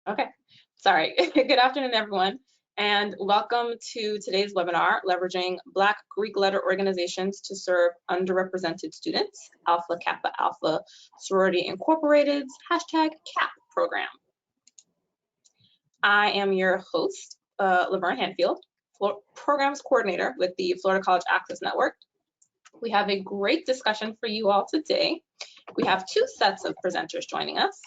Okay, sorry. Good afternoon, everyone, and welcome to today's webinar, Leveraging Black Greek Letter Organizations to Serve Underrepresented Students, Alpha Kappa Alpha Sorority Incorporated's #CAP program. I am your host, Laverne Hanfield, Programs Coordinator with the Florida College Access Network. We have a great discussion for you all today. We have two sets of presenters joining us.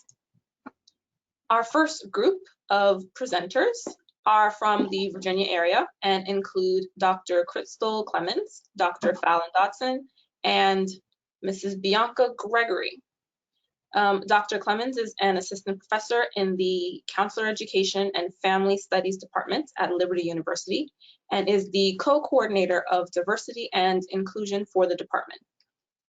Our first group of presenters are from the Virginia area and include Dr. Crystal Clemens, Dr. Fallon Dotson, and Mrs. Bianca Gregory. Dr. Clemens is an assistant professor in the Counselor Education and Family Studies Department at Liberty University and is the co-coordinator of diversity and inclusion for the department.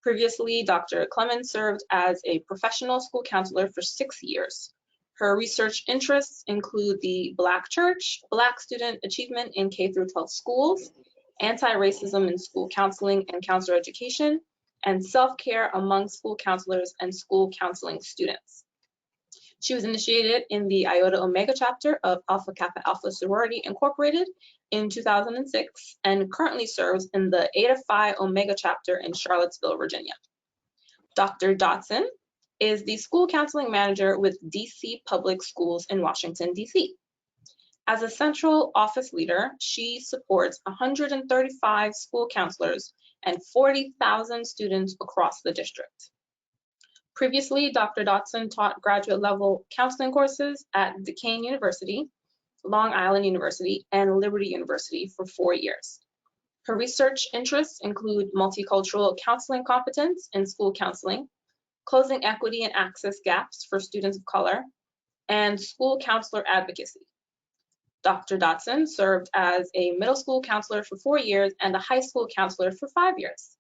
Previously, Dr. Clemens served as a professional school counselor for 6 years. Her research interests include the Black Church, Black student achievement in K-12 schools, anti-racism in school counseling and counselor education, and self-care among school counselors and school counseling students. She was initiated in the Iota Omega chapter of Alpha Kappa Alpha Sorority Incorporated in 2006 and currently serves in the Eta Phi Omega chapter in Charlottesville, Virginia. Dr. Dotson is the school counseling manager with DC Public Schools in Washington, DC. As a central office leader, she supports 135 school counselors and 40,000 students across the district. Previously, Dr. Dotson taught graduate level counseling courses at Duquesne University, Long Island University, and Liberty University for 4 years. Her research interests include multicultural counseling competence in school counseling, closing equity and access gaps for students of color, and school counselor advocacy. Dr. Dotson served as a middle school counselor for 4 years and a high school counselor for 5 years.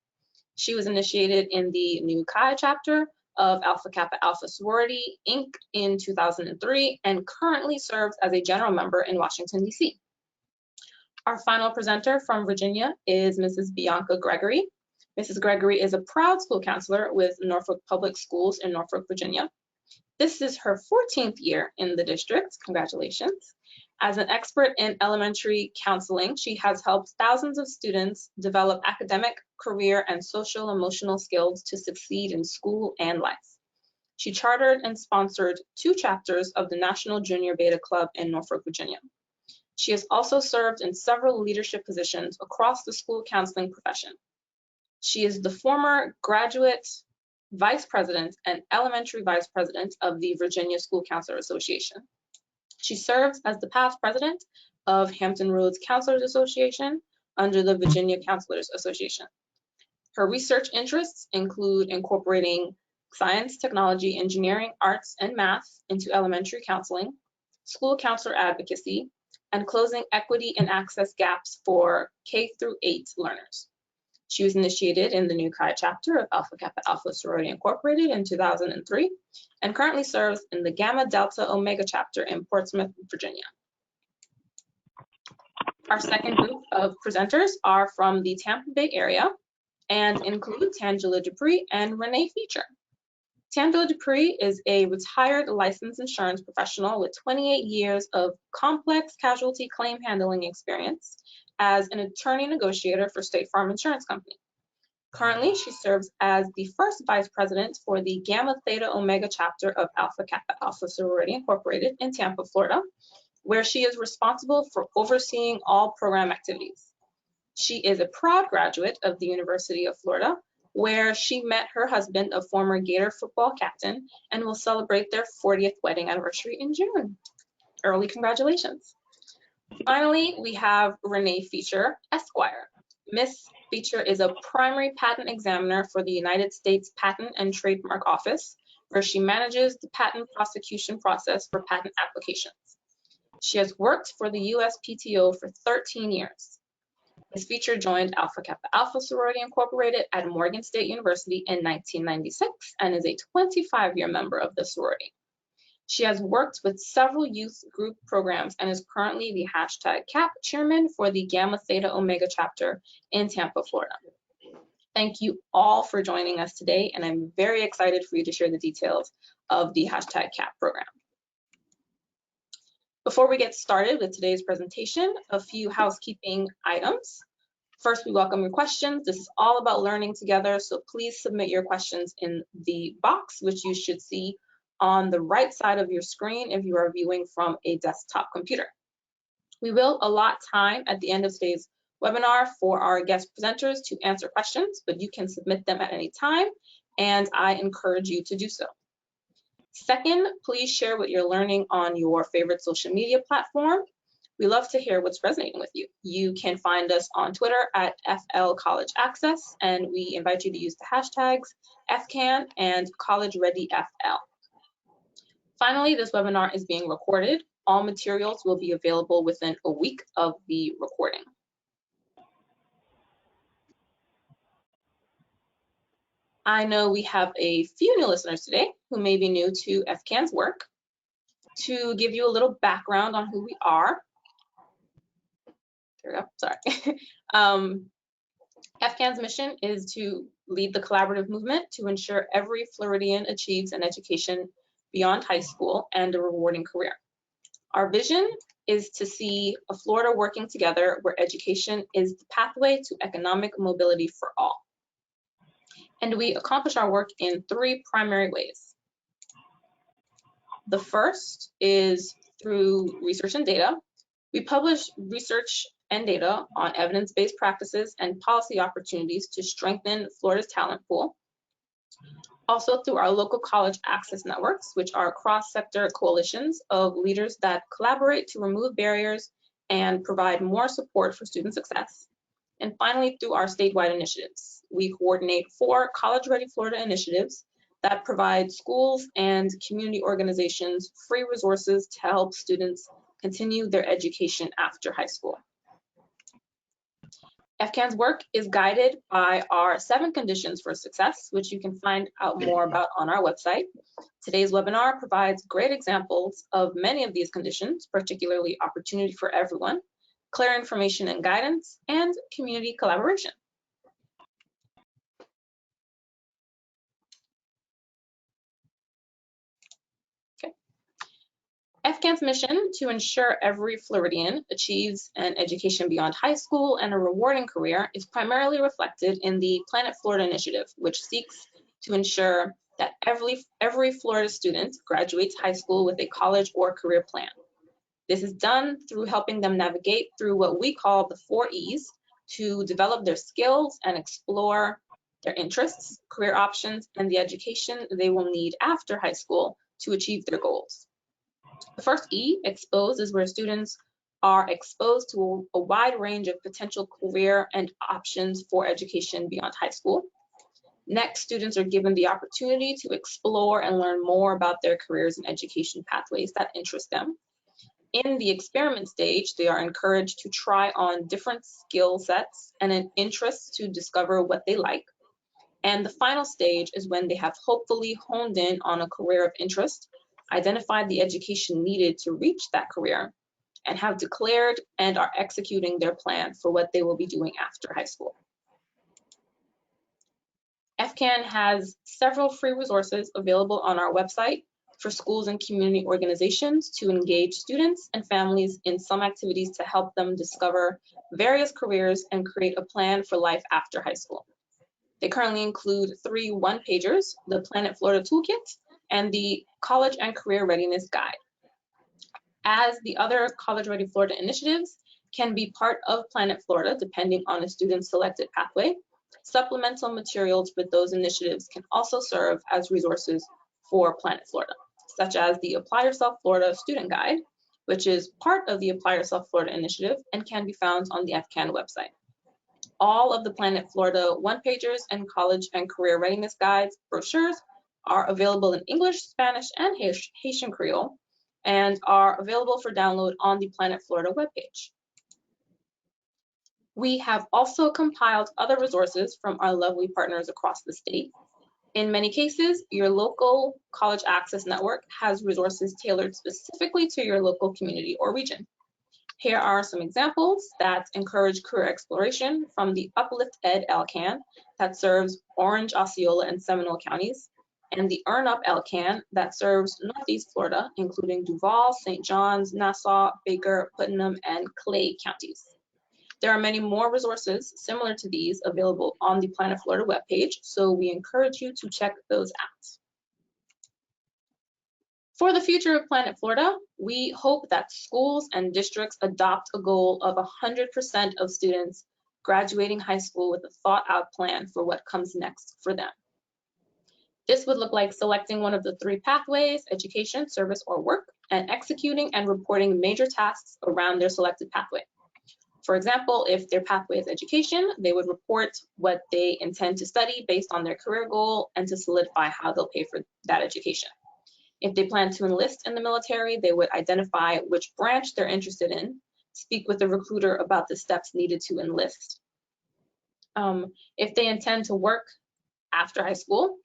She was initiated in the New Chi chapter of Alpha Kappa Alpha Sorority, Inc. in 2003 and currently serves as a general member in Washington, D.C. Our final presenter from Virginia is Mrs. Bianca Gregory. Mrs. Gregory is a proud school counselor with Norfolk Public Schools in Norfolk, Virginia. This is her 14th year in the district. Congratulations. As an expert in elementary counseling, she has helped thousands of students develop academic, career, and social emotional skills to succeed in school and life. She chartered and sponsored 2 chapters of the National Junior Beta Club in Norfolk, Virginia. She has also served in several leadership positions across the school counseling profession. She is the former graduate vice president and elementary vice president of the Virginia School Counselor Association. She serves as the past president of Hampton Roads Counselors Association under the Virginia Counselors Association. Her research interests include incorporating science, technology, engineering, arts, and math into elementary counseling, school counselor advocacy, and closing equity and access gaps for K-8 learners. She was initiated in the New Chi chapter of Alpha Kappa Alpha Sorority Incorporated in 2003 and currently serves in the Gamma Delta Omega chapter in Portsmouth, Virginia. Our second group of presenters are from the Tampa Bay area and include Tangela Dupree and Renee Feature. Tangela Dupree is a retired licensed insurance professional with 28 years of complex casualty claim handling experience as an attorney negotiator for State Farm Insurance Company. Currently, she serves as the first vice president for the Gamma Theta Omega chapter of Alpha Kappa Alpha Sorority Incorporated in Tampa, Florida, where she is responsible for overseeing all program activities. She is a proud graduate of the University of Florida, where she met her husband, a former Gator football captain, and will celebrate their 40th wedding anniversary in June. Early congratulations. Finally, we have Renee Feature, Esquire. Miss Feature is a primary patent examiner for the United States Patent and Trademark Office, where she manages the patent prosecution process for patent applications. She has worked for the USPTO for 13 years. Ms. Feature joined Alpha Kappa Alpha Sorority Incorporated at Morgan State University in 1996 and is a 25-year member of the sorority. She has worked with several youth group programs and is currently the #CAP chairman for the Gamma Theta Omega chapter in Tampa, Florida. Thank you all for joining us today, and I'm very excited for you to share the details of the #CAP program. Before we get started with today's presentation, a few housekeeping items. First, we welcome your questions. This is all about learning together, so please submit your questions in the box, which you should see on the right side of your screen if you are viewing from a desktop computer. We will allot time at the end of today's webinar for our guest presenters to answer questions, but you can submit them at any time, and I encourage you to do so. Second, please share what you're learning on your favorite social media platform. We love to hear what's resonating with you. You can find us on Twitter at FL College Access, and we invite you to use the hashtags FCAN and CollegeReadyFL. Finally, this webinar is being recorded. All materials will be available within a week of the recording. I know we have a few new listeners today who may be new to FCAN's work. To give you a little background on who we are, there we go, sorry. FCAN's mission is to lead the collaborative movement to ensure every Floridian achieves an education beyond high school and a rewarding career. Our vision is to see a Florida working together where education is the pathway to economic mobility for all. And we accomplish our work in three primary ways. The first is through research and data. We publish research and data on evidence-based practices and policy opportunities to strengthen Florida's talent pool. Also through our local college access networks, which are cross-sector coalitions of leaders that collaborate to remove barriers and provide more support for student success. And finally, through our statewide initiatives. We coordinate 4 College Ready Florida initiatives that provide schools and community organizations free resources to help students continue their education after high school. FCAN's work is guided by our 7 conditions for success, which you can find out more about on our website. Today's webinar provides great examples of many of these conditions, particularly opportunity for everyone, clear information and guidance, and community collaboration. FCAN's mission to ensure every Floridian achieves an education beyond high school and a rewarding career is primarily reflected in the Planet Florida initiative, which seeks to ensure that every Florida student graduates high school with a college or career plan. This is done through helping them navigate through what we call the 4 E's to develop their skills and explore their interests, career options, and the education they will need after high school to achieve their goals. The first E, expose, is where students are exposed to a wide range of potential career and options for education beyond high school. Next, students are given the opportunity to explore and learn more about their careers and education pathways that interest them. In the experiment stage, they are encouraged to try on different skill sets and an interest to discover what they like. And the final stage is when they have hopefully honed in on a career of interest, identified the education needed to reach that career, and have declared and are executing their plan for what they will be doing after high school. FCAN has several free resources available on our website for schools and community organizations to engage students and families in some activities to help them discover various careers and create a plan for life after high school. They currently include 3 one-pagers, the Planet Florida Toolkit, and the College and Career Readiness Guide. As the other College Ready Florida initiatives can be part of Planet Florida depending on a student's selected pathway, supplemental materials with those initiatives can also serve as resources for Planet Florida, such as the Apply Yourself Florida Student Guide, which is part of the Apply Yourself Florida initiative and can be found on the FCAN website. All of the Planet Florida one-pagers and College and Career Readiness Guides brochures are available in English, Spanish, and Haitian Creole, and are available for download on the Planet Florida webpage. We have also compiled other resources from our lovely partners across the state. In many cases, your local college access network has resources tailored specifically to your local community or region. Here are some examples that encourage career exploration from the Uplift Ed LCAN that serves Orange, Osceola, and Seminole counties, and the Earn Up LCAN that serves Northeast Florida, including Duval, St. Johns, Nassau, Baker, Putnam, and Clay counties. There are many more resources similar to these available on the Planet Florida webpage, so we encourage you to check those out. For the future of Planet Florida, we hope that schools and districts adopt a goal of 100% of students graduating high school with a thought-out plan for what comes next for them. This would look like selecting one of the 3 pathways, education, service, or work, and executing and reporting major tasks around their selected pathway. For example, if their pathway is education, they would report what they intend to study based on their career goal and to solidify how they'll pay for that education. If they plan to enlist in the military, they would identify which branch they're interested in, speak with the recruiter about the steps needed to enlist. If they intend to work after high school,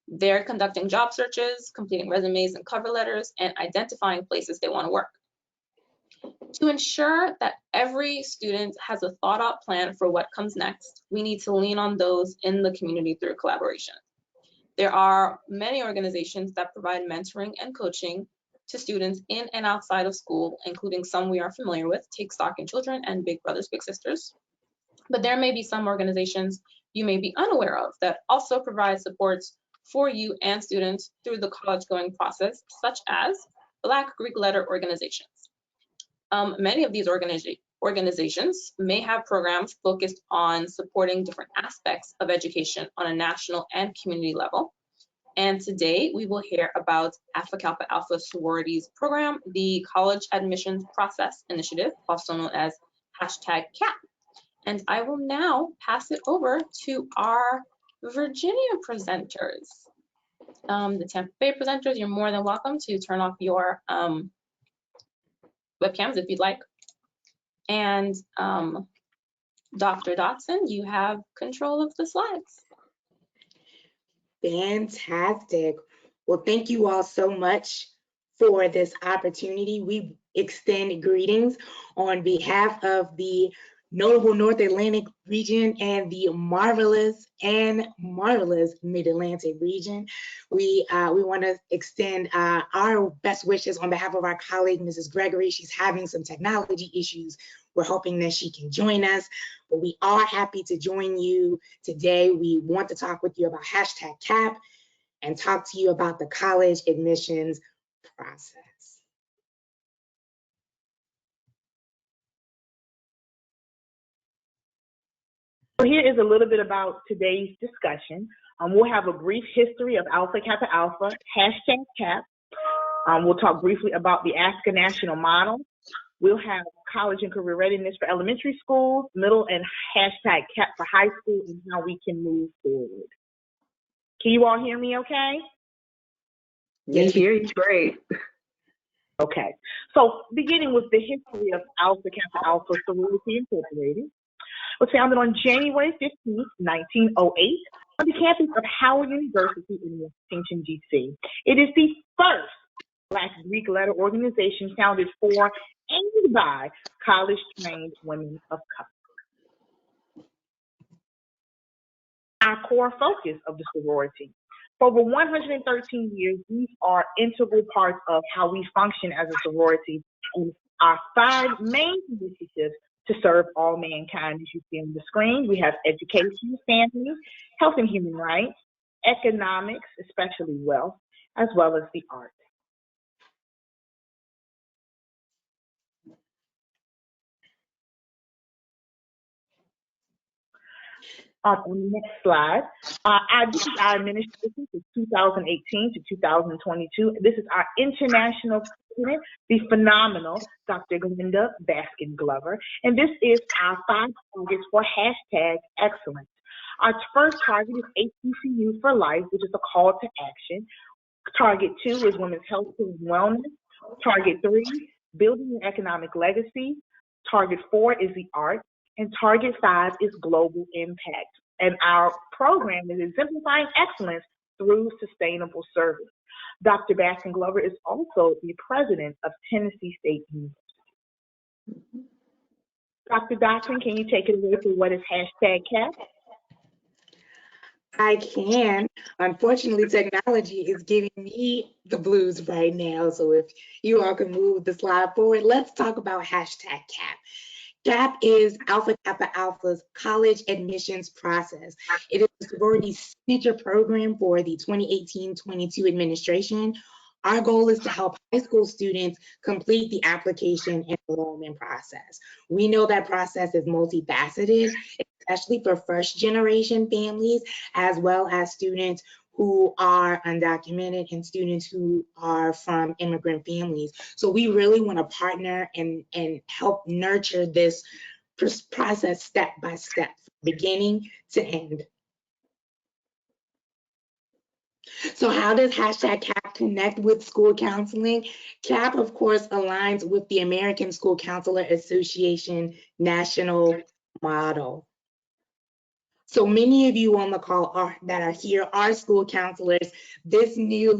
they're conducting job searches, completing resumes and cover letters, and identifying places they want to work. To ensure that every student has a thought-out plan for what comes next, we need to lean on those in the community through collaboration. There are many organizations that provide mentoring and coaching to students in and outside of school, including some we are familiar with, Take Stock in Children and Big Brothers Big Sisters. But there may be some organizations you may be unaware of that also provide supports for you and students through the college-going process, such as Black Greek letter organizations. Many of these organizations may have programs focused on supporting different aspects of education on a national and community level. And today we will hear about Alpha Kappa Alpha Sororities program, the College Admissions Process Initiative, also known as #CAP. And I will now pass it over to our Virginia presenters. The Tampa Bay presenters, you're more than welcome to turn off your webcams if you'd like. And Dr. Dotson, you have control of the slides. Fantastic. Well, thank you all so much for this opportunity. We extend greetings on behalf of the notable North Atlantic region and the marvelous Mid-Atlantic region. We want to extend our best wishes on behalf of our colleague, Mrs. Gregory. She's having some technology issues. We're hoping that she can join us, but we are happy to join you today. We want to talk with you about #CAP and talk to you about the college admissions process. So here is a little bit about today's discussion. We'll have a brief history of Alpha Kappa Alpha, #CAP. We'll talk briefly about the ASCA national model. We'll have college and career readiness for elementary schools, middle, and #CAP for high school, and how we can move forward. Can you all hear me okay? We hear you great. Okay, so beginning with the history of Alpha Kappa Alpha Sorority Incorporated. It was founded on January 15th, 1908 on the campus of Howard University in Washington, D.C. It is the first Black Greek letter organization founded for and by college-trained women of color. Our core focus of the sorority. For over 113 years, these are integral parts of how we function as a sorority, and our 5 main initiatives to serve all mankind. As you see on the screen, we have education, family, health and human rights, economics, especially wealth, as well as the arts. On the next slide, this is our administration from 2018 to 2022. This is our international president, the phenomenal Dr. Glenda Baskin-Glover. And this is our 5 targets for #excellence. Our first target is HBCU for life, which is a call to action. Target 2 is women's health and wellness. Target 3, building an economic legacy. Target 4 is the arts. And target 5 is global impact. And our program is exemplifying excellence through sustainable service. Dr. Baskin-Glover is also the president of Tennessee State University. Dr. Dotson, can you take it away for what is #CAP? I can. Unfortunately, technology is giving me the blues right now. So if you all can move the slide forward, let's talk about hashtag CAP. CAP is Alpha Kappa Alpha's college admissions process. It is the sorority's signature program for the 2018-22 administration. Our goal is to help high school students complete the application and enrollment process. We know that process is multifaceted, especially for first generation families, as well as students who are undocumented and students who are from immigrant families. So we really want to partner and help nurture this process step by step, beginning to end. So how does hashtag CAP connect with school counseling? CAP, of course, aligns with the American School Counselor Association national model. So many of you on the call that are here are school counselors. This new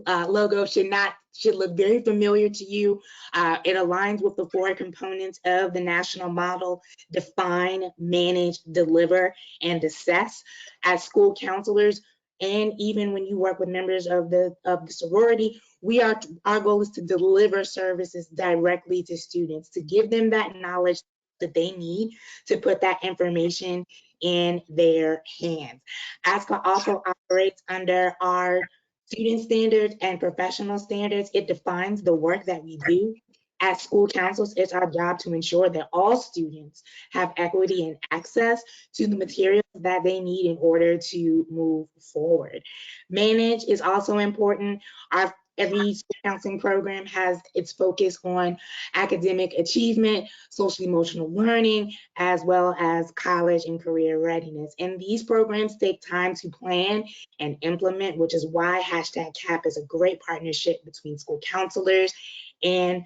logo should look very familiar to you. It aligns with the 4 components of the national model: define, manage, deliver, and assess. As school counselors, and even when you work with members of the sorority, our goal is to deliver services directly to students, to give them that knowledge that they need to put that information in their hands. ASCA also operates under our student standards and professional standards. It defines the work that we do. As school counselors, it's our job to ensure that all students have equity and access to the materials that they need in order to move forward. Manage is also important. Every school counseling program has its focus on academic achievement, social emotional learning, as well as college and career readiness. And these programs take time to plan and implement, which is why hashtag CAP is a great partnership between school counselors and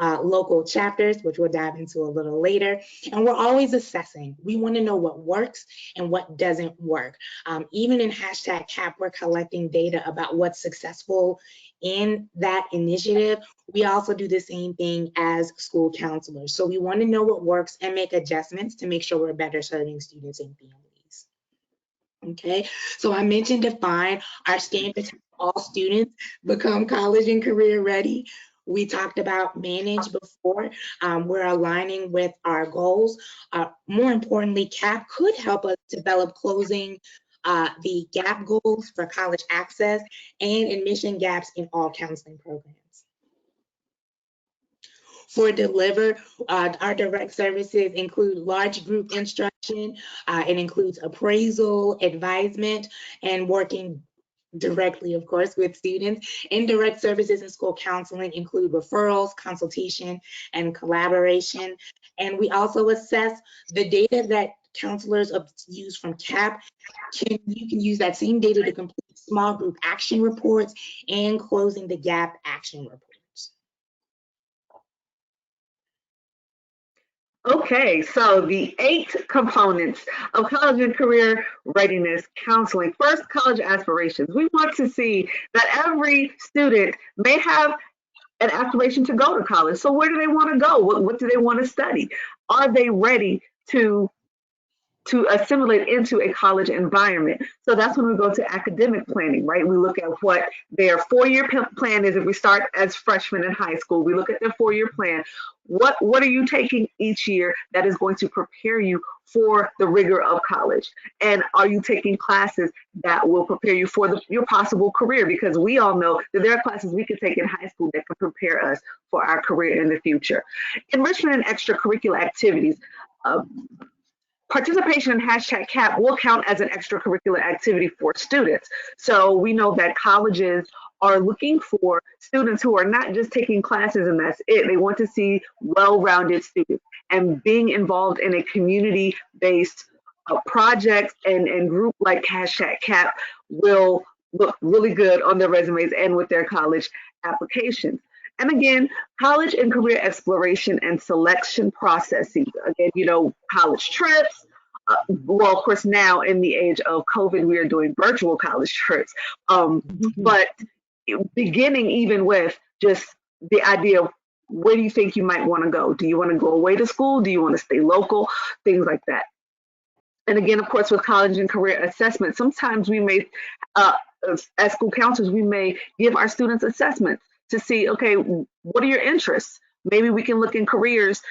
local chapters, which we'll dive into a little later. And we're always assessing. We want to know what works and what doesn't work. Even in hashtag CAP, we're collecting data about what's successful in that initiative. We also do the same thing as school counselors. So we want to know what works and make adjustments to make sure we're better serving students and families. Okay, so I mentioned define. Our standards help all students become college and career ready. We talked about manage before. We're aligning with our goals. More importantly, CAP could help us develop closing the gap goals for college access and admission gaps in all counseling programs. For deliver, our direct services include large group instruction. It includes appraisal, advisement, and working directly, of course, with students. Indirect services in school counseling include referrals, consultation, and collaboration. And we also assess the data that counselors use from CAP. You can use that same data to complete small group action reports and closing the gap action reports. Okay, so the 8 components of college and career readiness counseling. First, college aspirations. We want to see that every student may have an aspiration to go to college. So where do they want to go? What do they want to study? Are they ready to assimilate into a college environment? So that's when we go to academic planning, right? We look at what their 4-year plan is. If we start as freshmen in high school, we look at their 4-year plan. What are you taking each year that is going to prepare you for the rigor of college? And are you taking classes that will prepare you for your possible career? Because we all know that there are classes we can take in high school that can prepare us for our career in the future. Enrichment and extracurricular activities. Participation in hashtag CAP will count as an extracurricular activity for students. So we know that colleges are looking for students who are not just taking classes and that's it. They want to see well-rounded students, and being involved in a community-based project and group like hashtag CAP will look really good on their resumes and with their college applications. And again, college and career exploration and selection processes. Again, college trips. Well, of course, now in the age of COVID, we are doing virtual college trips. But beginning even with just the idea of where do you think you might want to go? Do you want to go away to school? Do you want to stay local? Things like that. And again, of course, with college and career assessment, sometimes we may, as school counselors, we may give our students assessments to see, okay, what are your interests? Maybe we can look at careers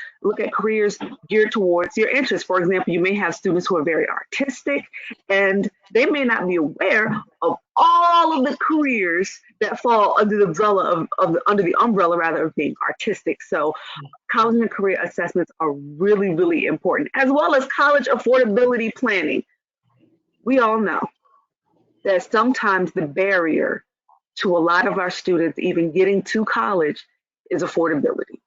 geared towards your interests. For example, you may have students who are very artistic, and they may not be aware of all of the careers that fall under the umbrella of being artistic. So college and career assessments are really, really important, as well as college affordability planning. We all know that sometimes the barrier to a lot of our students even getting to college is affordability.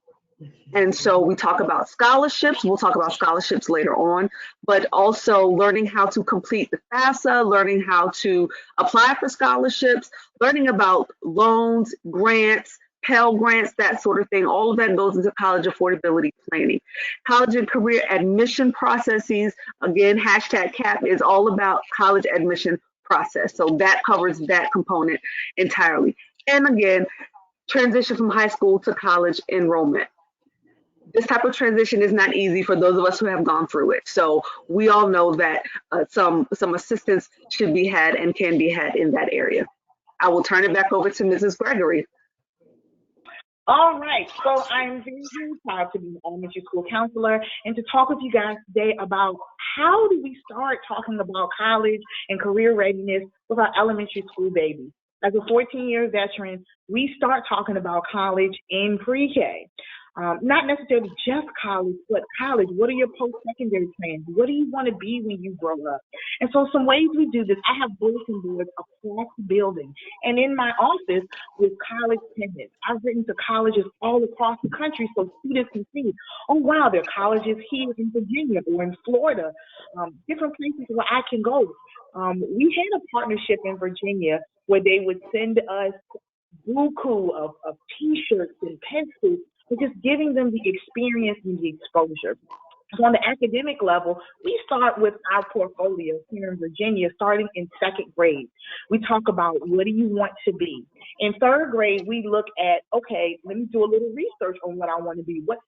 And so we talk about scholarships. We'll talk about scholarships later on, but also learning how to complete the FAFSA, learning how to apply for scholarships, learning about loans, grants, Pell Grants, that sort of thing. All of that goes into college affordability planning. College and career admission processes, again, hashtag CAP is all about college admission process. So that covers that component entirely. And again, transition from high school to college enrollment. This type of transition is not easy for those of us who have gone through it. So we all know that some assistance should be had and can be had in that area. I will turn it back over to Mrs. Gregory. All right, so I'm very, very proud to be an elementary school counselor and to talk with you guys today about how do we start talking about college and career readiness with our elementary school babies. As a 14-year veteran, we start talking about college in pre-K. Not necessarily just college, but college. What are your post-secondary plans? What do you want to be when you grow up? And so some ways we do this, I have bulletin boards across the building. And in my office with college pendants, I've written to colleges all across the country so students can see, oh, wow, there are colleges here in Virginia or in Florida, different places where I can go. We had a partnership in Virginia where they would send us buku of T-shirts and pencils, but just giving them the experience and the exposure. So on the academic level, we start with our portfolio here in Virginia, starting in second grade. We talk about what do you want to be. In third grade, we look at, okay, let me do a little research on what I want to be. What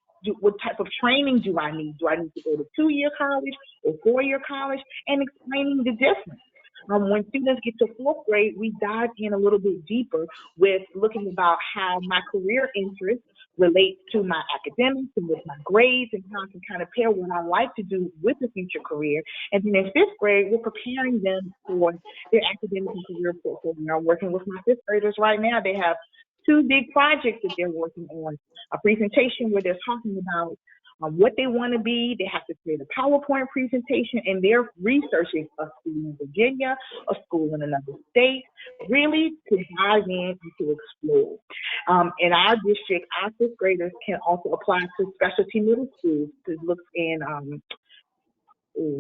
type of training do I need? Do I need to go to 2-year college or 4-year college? And explaining the difference. When students get to fourth grade, we dive in a little bit deeper with looking about how my career interests relate to my academics and with my grades and how I can kind of pair what I like to do with a future career. And then in fifth grade, we're preparing them for their academic and career portfolio. I'm working with my fifth graders right now. They have 2 big projects that they're working on. A presentation where they're talking about what they want to be. They have to create a PowerPoint presentation, and they're researching a school in Virginia, a school in another state, really to dive in and to explore. In our district, our fifth graders can also apply to specialty middle schools to look in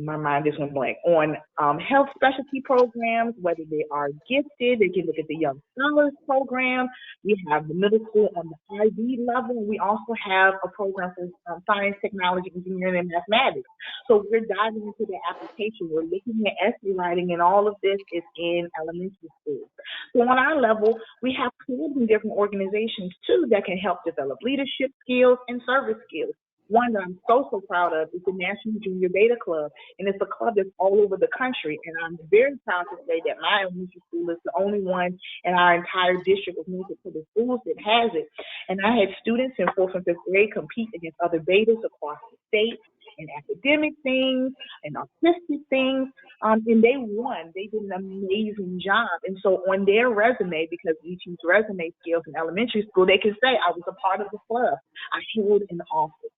my mind just went blank, on health specialty programs, whether they are gifted. They can look at the Young Scholars Program. We have the middle school on the IB level. We also have a program for science, technology, engineering, and mathematics. So we're diving into the application. We're looking at essay writing, and all of this is in elementary school. So on our level, we have clubs in different organizations, too, that can help develop leadership skills and service skills. One that I'm so proud of is the National Junior Beta Club, and it's a club that's all over the country. And I'm very proud to say that my elementary school is the only one in our entire district of Music for the Schools that has it. And I had students in 4th and 5th grade compete against other betas across the state in academic things and artistic things, and they won. They did an amazing job. And so on their resume, because we teach resume skills in elementary school, they can say, I was a part of the club. I held an office.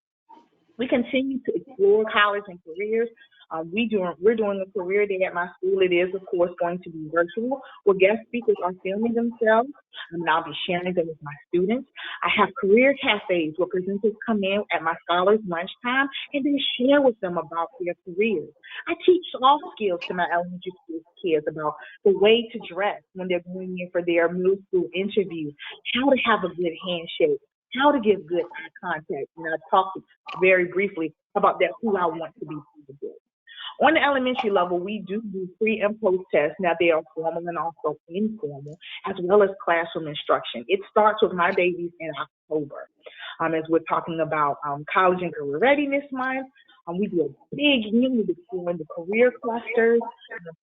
We continue to explore college and careers. We're doing a career day at my school. It is, of course, going to be virtual, where guest speakers are filming themselves, and I'll be sharing them with my students. I have career cafes where presenters come in at my scholars' lunchtime and they share with them about their careers. I teach soft skills to my elementary school kids about the way to dress when they're going in for their middle school interview, how to have a good handshake, how to give good eye contact. And I talked very briefly about that, who I want to be. On the elementary level, we do pre and post tests. Now, they are formal and also informal, as well as classroom instruction. It starts with my babies in October. As we're talking about College and Career Readiness Month, We do a big unit exploring the career clusters,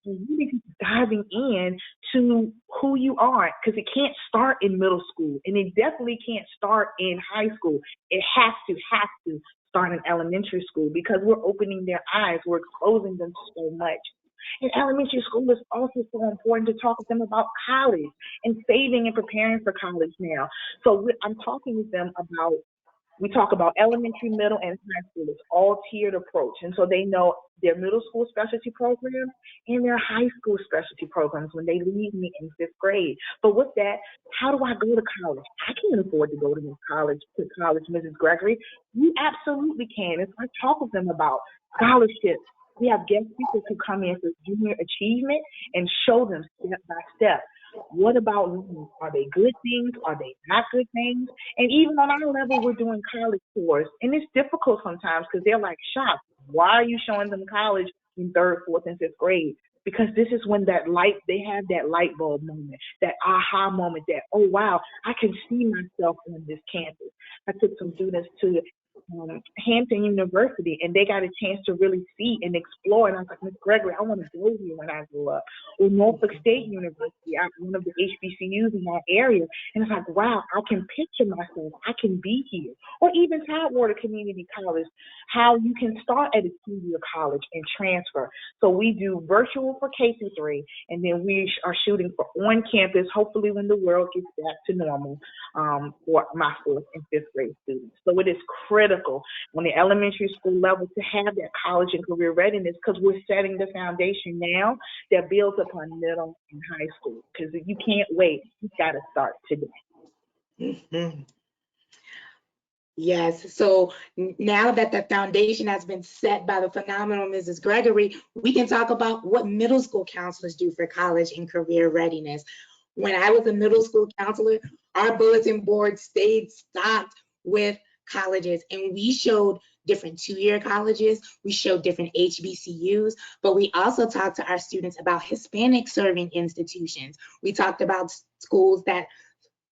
and really just diving in to who you are, because it can't start in middle school, and it definitely can't start in high school. It has to start in elementary school, because we're opening their eyes, we're exposing them to so much. In elementary school, it's also so important to talk with them about college and saving and preparing for college now. So I'm talking with them about, we talk about elementary, middle, and high school. It's all tiered approach. And so they know their middle school specialty programs and their high school specialty programs when they leave me in 5th grade. But with that, how do I go to college? I can't afford to go to college, Mrs. Gregory. You absolutely can. And so I talk with them about scholarships. We have guest speakers who come in for junior achievement and show them step by step. What about learning? Are they good things? Are they not good things? And even on our level, we're doing college tours. And it's difficult sometimes because they're like shocked. Why are you showing them college in 3rd, 4th, and 5th grade? Because this is when they have that light bulb moment, that aha moment, that, oh, wow, I can see myself on this campus. I took some students to Hampton University, and they got a chance to really see and explore. And I was like, Ms. Gregory, I want to go here when I grow up. Or Norfolk State University, one of the HBCUs in that area. And it's like, wow, I can picture myself. I can be here. Or even Tidewater Community College, how you can start at a 2-year college and transfer. So we do virtual for K through 3, and then we are shooting for on campus, hopefully when the world gets back to normal, for my 4th and 5th grade students. So it is critical on the elementary school level to have that college and career readiness, because we're setting the foundation now that builds upon middle and high school, because you can't wait. You've got to start today. Mm-hmm. Yes, so now that the foundation has been set by the phenomenal Mrs. Gregory, we can talk about what middle school counselors do for college and career readiness. When I was a middle school counselor, our bulletin board stayed stocked with colleges, and we showed different 2-year colleges, we showed different HBCUs, but we also talked to our students about Hispanic serving institutions. We talked about schools that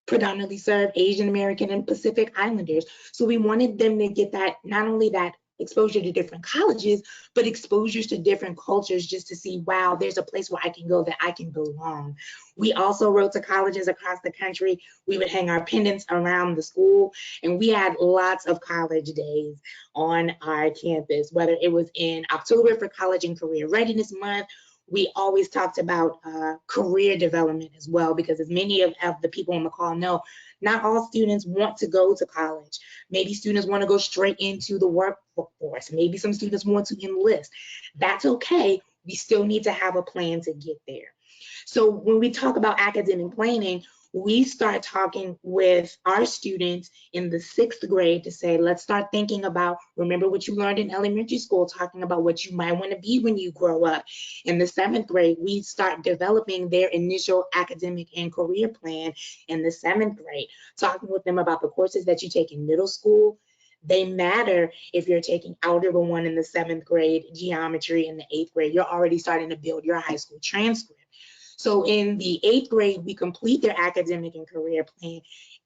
predominantly serve Asian American and Pacific Islanders. So we wanted them to get that, not only that exposure to different colleges, but exposures to different cultures, just to see, wow, there's a place where I can go that I can belong. We also wrote to colleges across the country. We would hang our pendants around the school, and we had lots of college days on our campus, whether it was in October for College and Career Readiness Month. We always talked about career development as well, because as many of the people on the call know, not all students want to go to college. Maybe students want to go straight into the workforce. Maybe some students want to enlist. That's okay. We still need to have a plan to get there. So when we talk about academic planning, we start talking with our students in the 6th grade to say, let's start thinking about, remember what you learned in elementary school, talking about what you might want to be when you grow up. In the 7th grade, we start developing their initial academic and career plan in the 7th grade, talking with them about the courses that you take in middle school. They matter if you're taking Algebra 1 in the 7th grade, geometry in the 8th grade. You're already starting to build your high school transcript. So in the 8th grade, we complete their academic and career plan,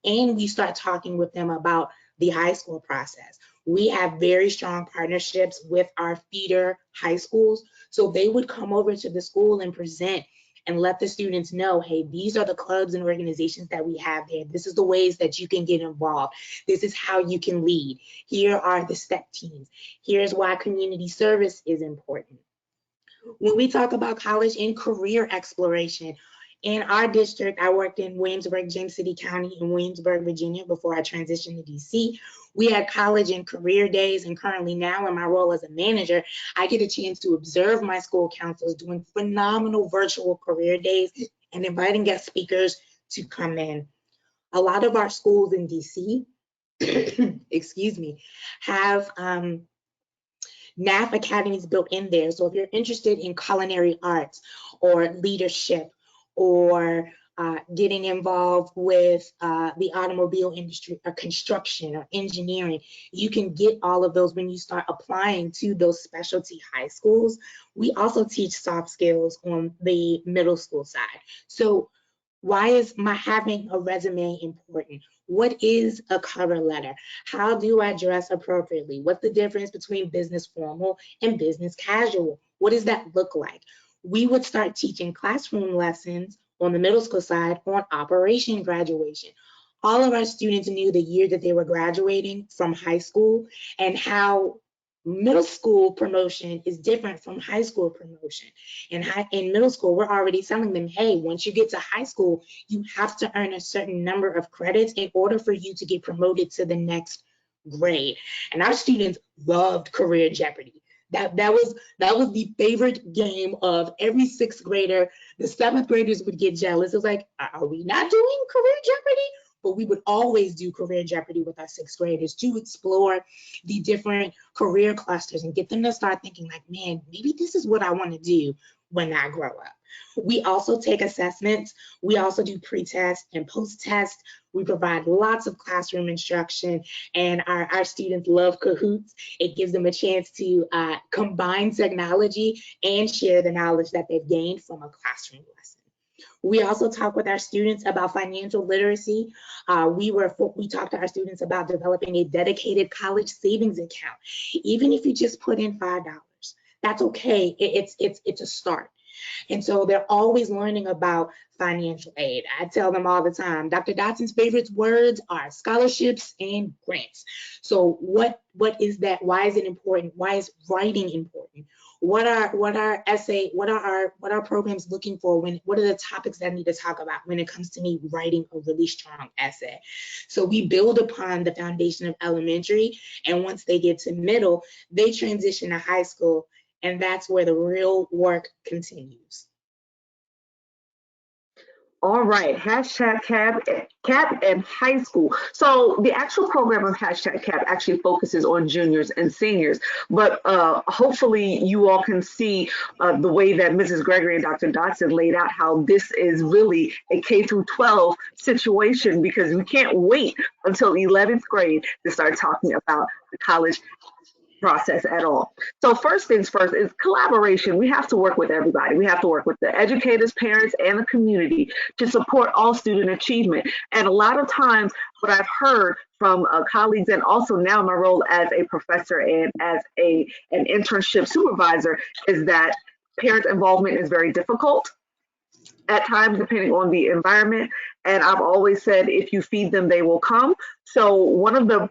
and we start talking with them about the high school process. We have very strong partnerships with our feeder high schools. So they would come over to the school and present and let the students know, hey, these are the clubs and organizations that we have there. This is the ways that you can get involved. This is how you can lead. Here are the step teams. Here's why community service is important. When we talk about college and career exploration, in our district, I worked in Williamsburg, James City County in Williamsburg, Virginia, before I transitioned to DC. We had college and career days, and currently now in my role as a manager, I get a chance to observe my school counselors doing phenomenal virtual career days and inviting guest speakers to come in. A lot of our schools in DC, excuse me, have NAF academies built in there. So if you're interested in culinary arts or leadership or getting involved with the automobile industry or construction or engineering, you can get all of those when you start applying to those specialty high schools. We also teach soft skills on the middle school side. So Why is my having a resume important? What is a cover letter? How do I dress appropriately? What's the difference between business formal and business casual? What does that look like? We would start teaching classroom lessons on the middle school side on Operation Graduation. All of our students knew the year that they were graduating from high school and how middle school promotion is different from high school promotion. In middle school, we're already telling them, hey, once you get to high school, you have to earn a certain number of credits in order for you to get promoted to the next grade. And our students loved Career Jeopardy. That was the favorite game of every sixth grader. The seventh graders would get jealous. It was like, are we not doing Career Jeopardy? But we would always do Career Jeopardy with our sixth graders to explore the different career clusters and get them to start thinking like, man, maybe this is what I want to do when I grow up. We also take assessments. We also do pre-test and post-test. We provide lots of classroom instruction, and our students love Kahoots. It gives them a chance to combine technology and share the knowledge that they've gained from a classroom lesson. We also talk with our students about financial literacy. We talked to our students about developing a dedicated college savings account. Even if you just put in $5, that's okay. It's a start. And so they're always learning about financial aid. I tell them all the time, Dr. Dotson's favorite words are scholarships and grants. So what is that? Why is it important? Why is writing important? What are our programs looking for what are the topics that I need to talk about when it comes to me writing a really strong essay? So we build upon the foundation of elementary, and once they get to middle, they transition to high school, and that's where the real work continues. All right, hashtag CAP and high school. So the actual program of hashtag CAP actually focuses on juniors and seniors, but hopefully you all can see the way that Mrs. Gregory and Dr. Dotson laid out how this is really a K through 12 situation, because we can't wait until 11th grade to start talking about the college process at all. So first things first is collaboration. We have to work with everybody. We have to work with the educators, parents, and the community to support all student achievement. And a lot of times what I've heard from colleagues, and also now my role as a professor and as an internship supervisor, is that parent involvement is very difficult at times, depending on the environment. And I've always said, if you feed them, they will come. So one of the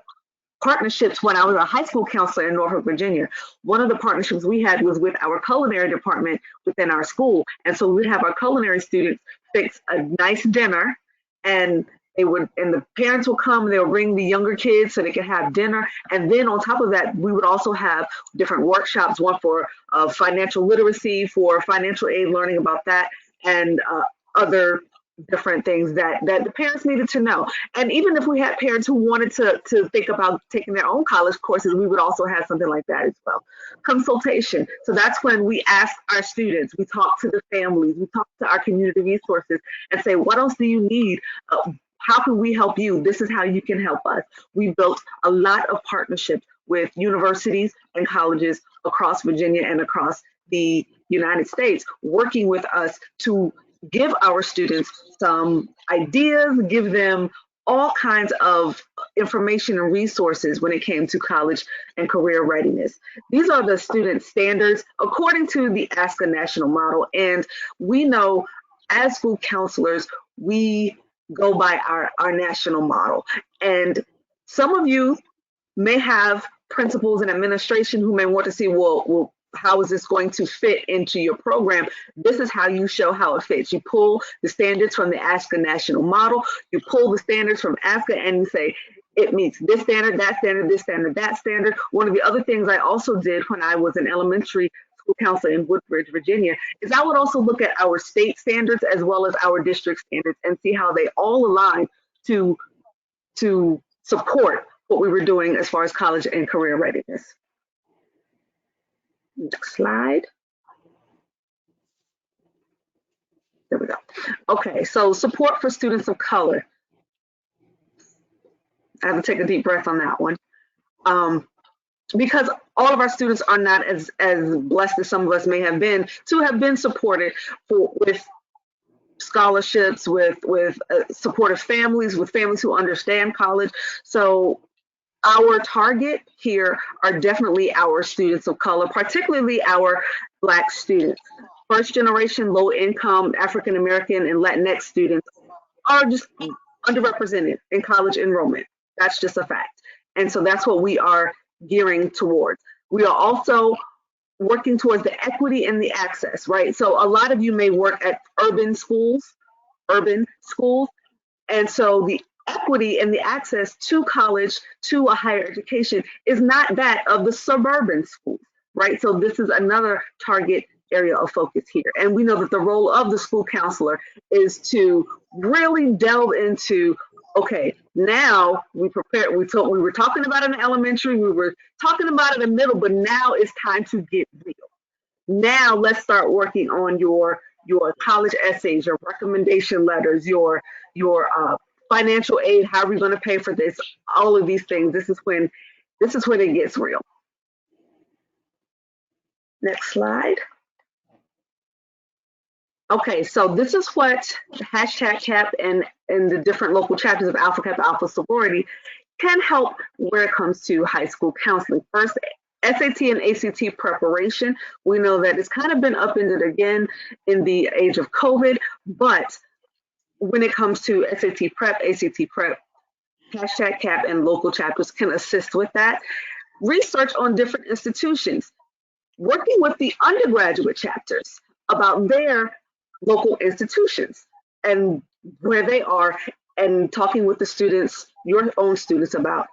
partnerships, when I was a high school counselor in Norfolk, Virginia, one of the partnerships we had was with our culinary department within our school. And so we'd have our culinary students fix a nice dinner, and the parents will come, they'll bring the younger kids so they can have dinner. And then on top of that, we would also have different workshops, one for financial literacy, for financial aid, learning about that, and other different things that the parents needed to know. And even if we had parents who wanted to think about taking their own college courses, we would also have something like that as well. Consultation. So that's when we ask our students, we talk to the families, we talk to our community resources and say, what else do you need? How can we help you? This is how you can help us. We built a lot of partnerships with universities and colleges across Virginia and across the United States, working with us to give our students some ideas, give them all kinds of information and resources when it came to college and career readiness. These are the student standards according to the ASCA national model. And we know as school counselors, we go by our national model. And some of you may have principals and administration who may want to see, well, how is this going to fit into your program? This is how you show how it fits. You pull the standards from the ASCA national model, you pull the standards from ASCA, and you say, it meets this standard, that standard, this standard, that standard. One of the other things I also did when I was an elementary school counselor in Woodbridge, Virginia, is I would also look at our state standards as well as our district standards and see how they all align to support what we were doing as far as college and career readiness. Next slide. There we go. Okay, so support for students of color. I have to take a deep breath on that one. Because all of our students are not as blessed as some of us may have been to have been supported with scholarships, with supportive families, with families who understand college. So our target here are definitely our students of color, particularly our Black students. First generation, low income, African American, and Latinx students are just underrepresented in college enrollment. That's just a fact. And so that's what we are gearing towards. We are also working towards the equity and the access, right? So a lot of you may work at urban schools, and so the equity and the access to college, to a higher education, is not that of the suburban schools, right? So this is another target area of focus here. And we know that the role of the school counselor is to really delve into, okay, now we were talking about it in elementary, we were talking about it in middle, but now it's time to get real. Now let's start working on your college essays, your recommendation letters, your financial aid. How are we going to pay for this? All of these things. This is when it gets real. Next slide. Okay, so this is what #CAP and the different local chapters of Alpha Kappa Alpha Sorority can help where it comes to high school counseling. First, SAT and ACT preparation. We know that it's kind of been upended again in the age of COVID, but when it comes to SAT prep, ACT prep, #CAP and local chapters can assist with that. Research on different institutions, working with the undergraduate chapters about their local institutions and where they are, and talking with the students, your own students, about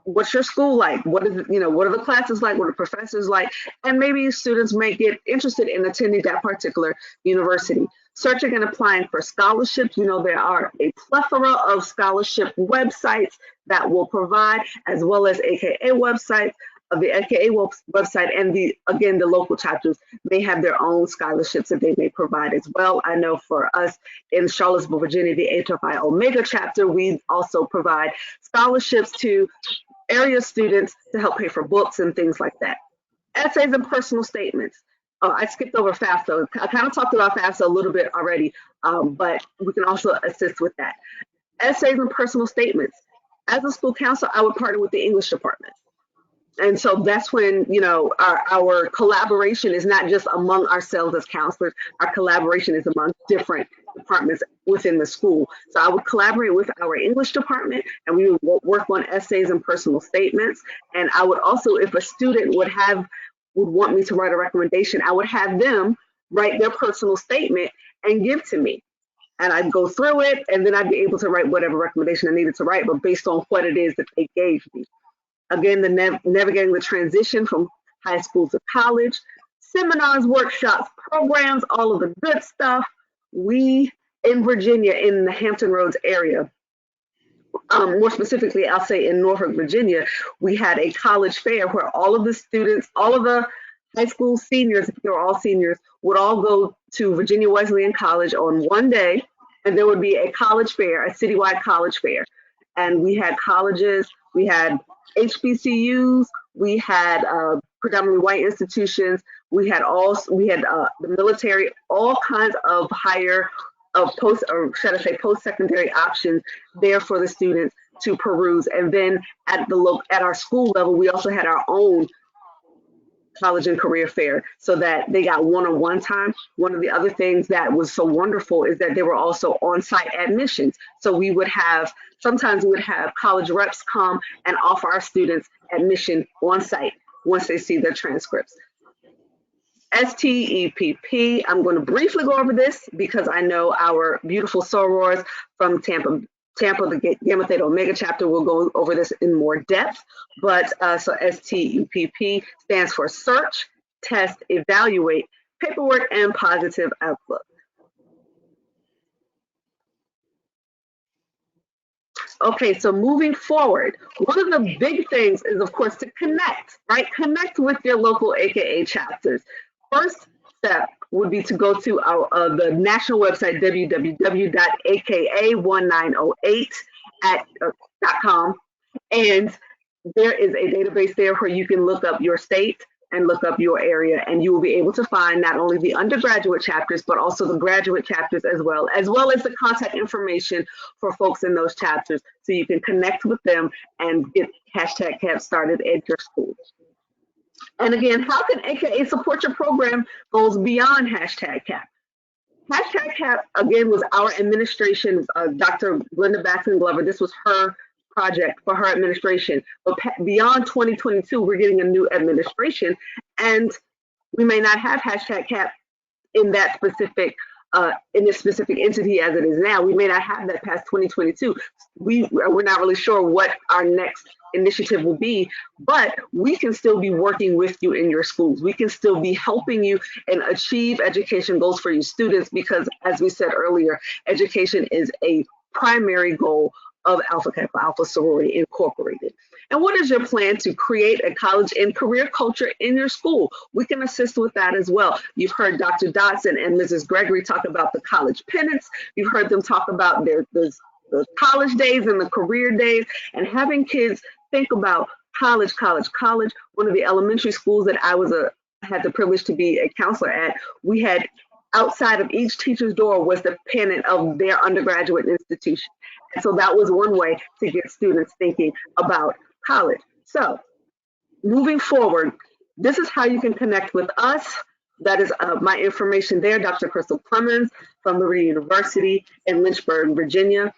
what's your school like? What is it, what are the classes like? What are the professors like? And maybe students may get interested in attending that particular university. Searching and applying for scholarships. There are a plethora of scholarship websites that will provide, as well as AKA websites. The AKA website and the local chapters may have their own scholarships that they may provide as well. I know for us in Charlottesville, Virginia, the HFI Omega chapter, we also provide scholarships to area students to help pay for books and things like that. Essays and personal statements. I skipped over FAFSA. I kind of talked about FAFSA a little bit already, but we can also assist with that. Essays and personal statements. As a school counselor, I would partner with the English department. And so that's when, our collaboration is not just among ourselves as counselors, our collaboration is among different departments within the school. So I would collaborate with our English department, and we would work on essays and personal statements. And I would also, if a student would want me to write a recommendation, I would have them write their personal statement and give to me. And I'd go through it, and then I'd be able to write whatever recommendation I needed to write, but based on what it is that they gave me. Again, navigating the transition from high school to college, seminars, workshops, programs, all of the good stuff. We in Virginia, in the Hampton Roads area, more specifically, I'll say in Norfolk, Virginia, we had a college fair where all of the students, all of the high school seniors, if they're all seniors, would all go to Virginia Wesleyan College on one day, and there would be a college fair, a citywide college fair. And we had colleges, we had HBCUs, we had predominantly white institutions, we had the military, all kinds of post-secondary options there for the students to peruse. And then at our school level, we also had our own college and career fair, so that they got one-on-one time. One of the other things that was so wonderful is that they were also on-site admissions. So sometimes we would have college reps come and offer our students admission on-site once they see their transcripts. STEPP, I'm going to briefly go over this because I know our beautiful sorors from Tampa, the Gamma Theta Omega chapter will go over this in more depth. But so STEPP stands for Search, Test, Evaluate, Paperwork, and Positive Outlook. Okay, so moving forward, one of the big things is, of course, to connect, right? Connect with your local AKA chapters. First step would be to go to the national website, www.aka1908.com, and there is a database there where you can look up your state, and look up your area, and you will be able to find not only the undergraduate chapters, but also the graduate chapters as well as the contact information for folks in those chapters, so you can connect with them and get #CAP started at your school. And again, how can AKA support your program goes beyond #CAP? #CAP, again, was our administration, Dr. Glenda Baxton Glover, this was her project for her administration. But beyond 2022, we're getting a new administration, and we may not have #CAP in that specific in this specific entity as it is now. We may not have that past 2022. We're not really sure what our next initiative will be, but we can still be working with you in your schools. We can still be helping you and achieve education goals for your students, because as we said earlier, education is a primary goal of Alpha Kappa Alpha Sorority Incorporated. And what is your plan to create a college and career culture in your school? We can assist with that as well. You've heard Dr. Dotson and Mrs. Gregory talk about the college pennants. You've heard them talk about the college days and the career days, and having kids think about college. One of the elementary schools that I had the privilege to be a counselor at, we had outside of each teacher's door was the pennant of their undergraduate institution. And so that was one way to get students thinking about college. So moving forward, this is how you can connect with us. That is my information there. Dr. Crystal Clemens from Liberty University in Lynchburg, Virginia.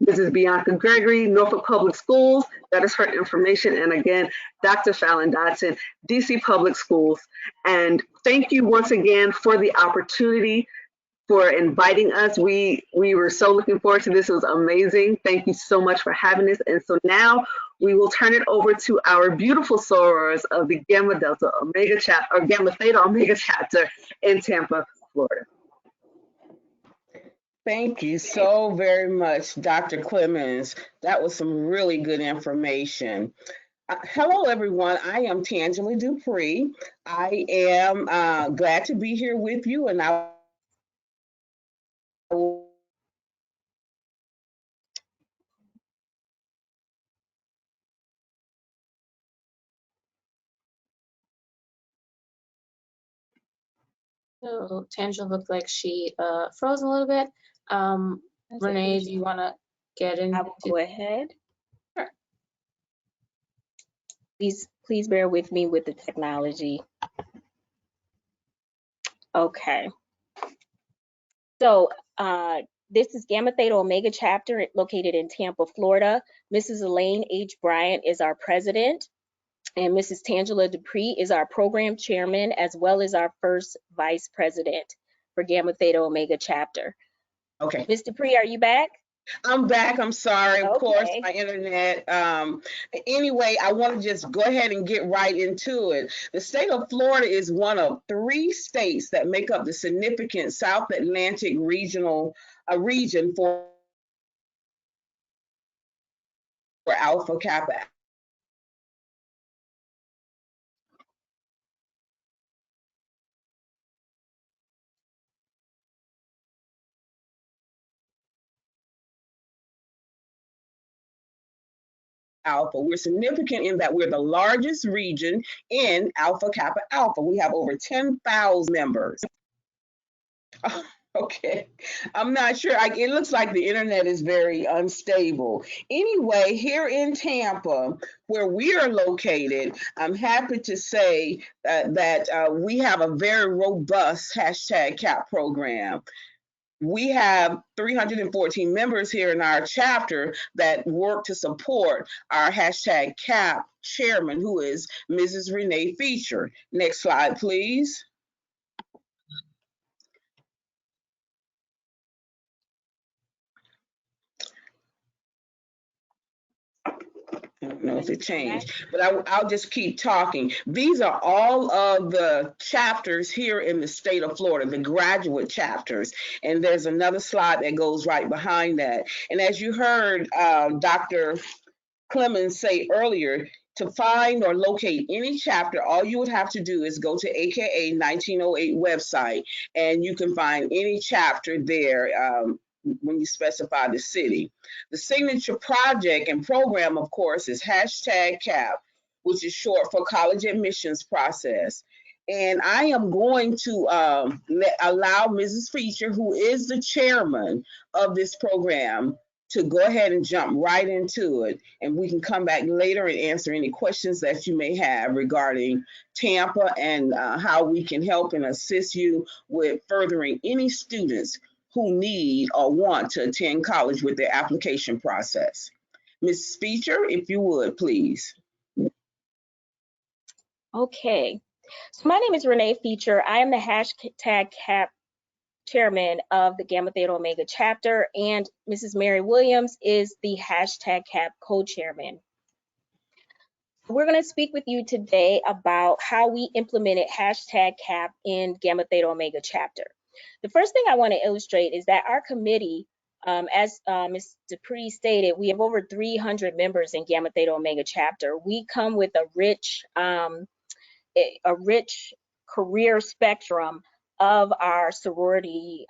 Mrs. Bianca Gregory, Norfolk Public Schools. That is her information. And again, Dr. Fallon Dotson, DC Public Schools. And thank you once again for the opportunity, for inviting us. We were so looking forward to this. It was amazing. Thank you so much for having us. And so now we will turn it over to our beautiful sorors of the Gamma Delta Omega chapter, or Gamma Theta Omega chapter in Tampa, Florida. Thank you so very much, Dr. Clemens. That was some really good information. Hello, everyone. I am Tangela Dupree. I am glad to be here with you, and I will So Tangela looked like she froze a little bit. Renee, do you want to get into? I will go ahead. Sure. Please bear with me with the technology. Okay. So this is Gamma Theta Omega chapter located in Tampa, Florida. Mrs. Elaine H. Bryant is our president, and Mrs. Tangela Dupree is our program chairman, as well as our first vice president for Gamma Theta Omega chapter. Okay. Ms. Dupree, are you back? I'm back. I'm sorry. Of course, Okay. my internet. Anyway, I want to just go ahead and get right into it. The state of Florida is one of 3 states that make up the significant South Atlantic region for Alpha Kappa Alpha. We're significant in that we're the largest region in Alpha Kappa Alpha. We have over 10,000 members. Oh, okay, I'm not sure. It looks like the internet is very unstable. Anyway, here in Tampa, where we are located, I'm happy to say that we have a very robust #CAP program. We have 314 members here in our chapter that work to support our #CAP chairman, who is Mrs. Renee Feature. Next slide, please. I don't know if it changed, but I'll just keep talking. These are all of the chapters here in the state of Florida, the graduate chapters. And there's another slide that goes right behind that. And as you heard Dr. Clemens say earlier, to find or locate any chapter, all you would have to do is go to AKA 1908 website, and you can find any chapter there when you specify the city. The signature project and program, of course, is #CAP. which is short for college admissions process. And I am going to allow Mrs. Feature, who is the chairman of this program, to go ahead and jump right into it. And we can come back later and answer any questions that you may have regarding Tampa and how we can help and assist you with furthering any students who need or want to attend college with their application process. Ms. Feature, if you would, please. Okay, so my name is Renee Feature. I am the hashtag CAP chairman of the Gamma Theta Omega chapter, and Mrs. Mary Williams is the hashtag CAP co-chairman. We're going to speak with you today about how we implemented hashtag CAP in Gamma Theta Omega chapter. The first thing I want to illustrate is that our committee, as Ms. Dupree stated, we have over 300 members in Gamma Theta Omega chapter. We come with a rich career spectrum of our sorority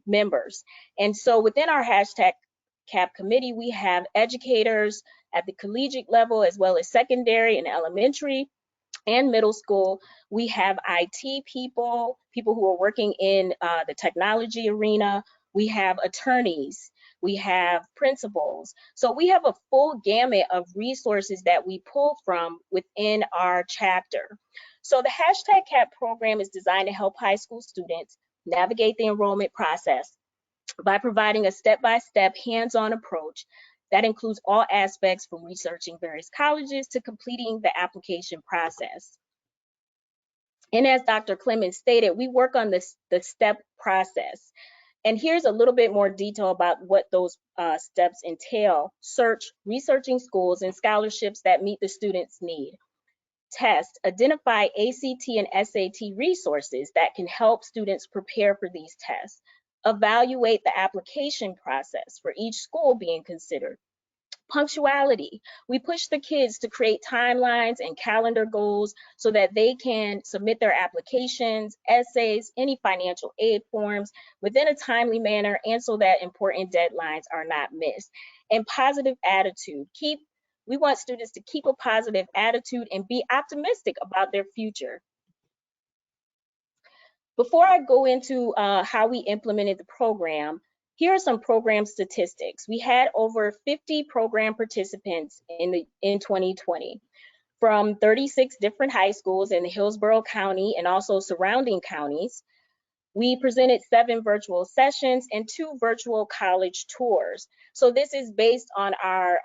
members. And so within our hashtag CAP committee, we have educators at the collegiate level, as well as secondary and elementary and middle school. We have IT people who are working in the technology arena. We have attorneys. We have principals. So we have a full gamut of resources that we pull from within our chapter. So the hashtag CAP program is designed to help high school students navigate the enrollment process by providing a step-by-step hands-on approach that includes all aspects from researching various colleges to completing the application process. And as Dr. Clemens stated, we work on the step process. And here's a little bit more detail about what those steps entail. Researching schools and scholarships that meet the student's need. Test, identify ACT and SAT resources that can help students prepare for these tests. Evaluate the application process for each school being considered. Punctuality, we push the kids to create timelines and calendar goals so that they can submit their applications, essays, any financial aid forms within a timely manner, and so that important deadlines are not missed. And positive attitude, we want students to keep a positive attitude and be optimistic about their future. Before I go into how we implemented the program, here are some program statistics. We had over 50 program participants in 2020 from 36 different high schools in the Hillsborough County and also surrounding counties. We presented 7 virtual sessions and 2 virtual college tours. So this is based on our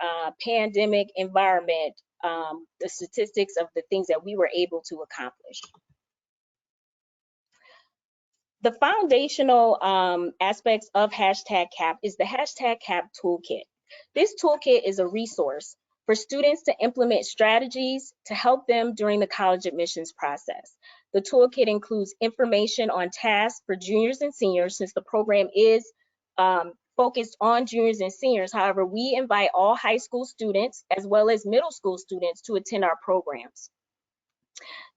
pandemic environment, the statistics of the things that we were able to accomplish. The foundational aspects of hashtag CAP is the hashtag CAP Toolkit. This toolkit is a resource for students to implement strategies to help them during the college admissions process. The toolkit includes information on tasks for juniors and seniors, since the program is focused on juniors and seniors. However, we invite all high school students as well as middle school students to attend our programs.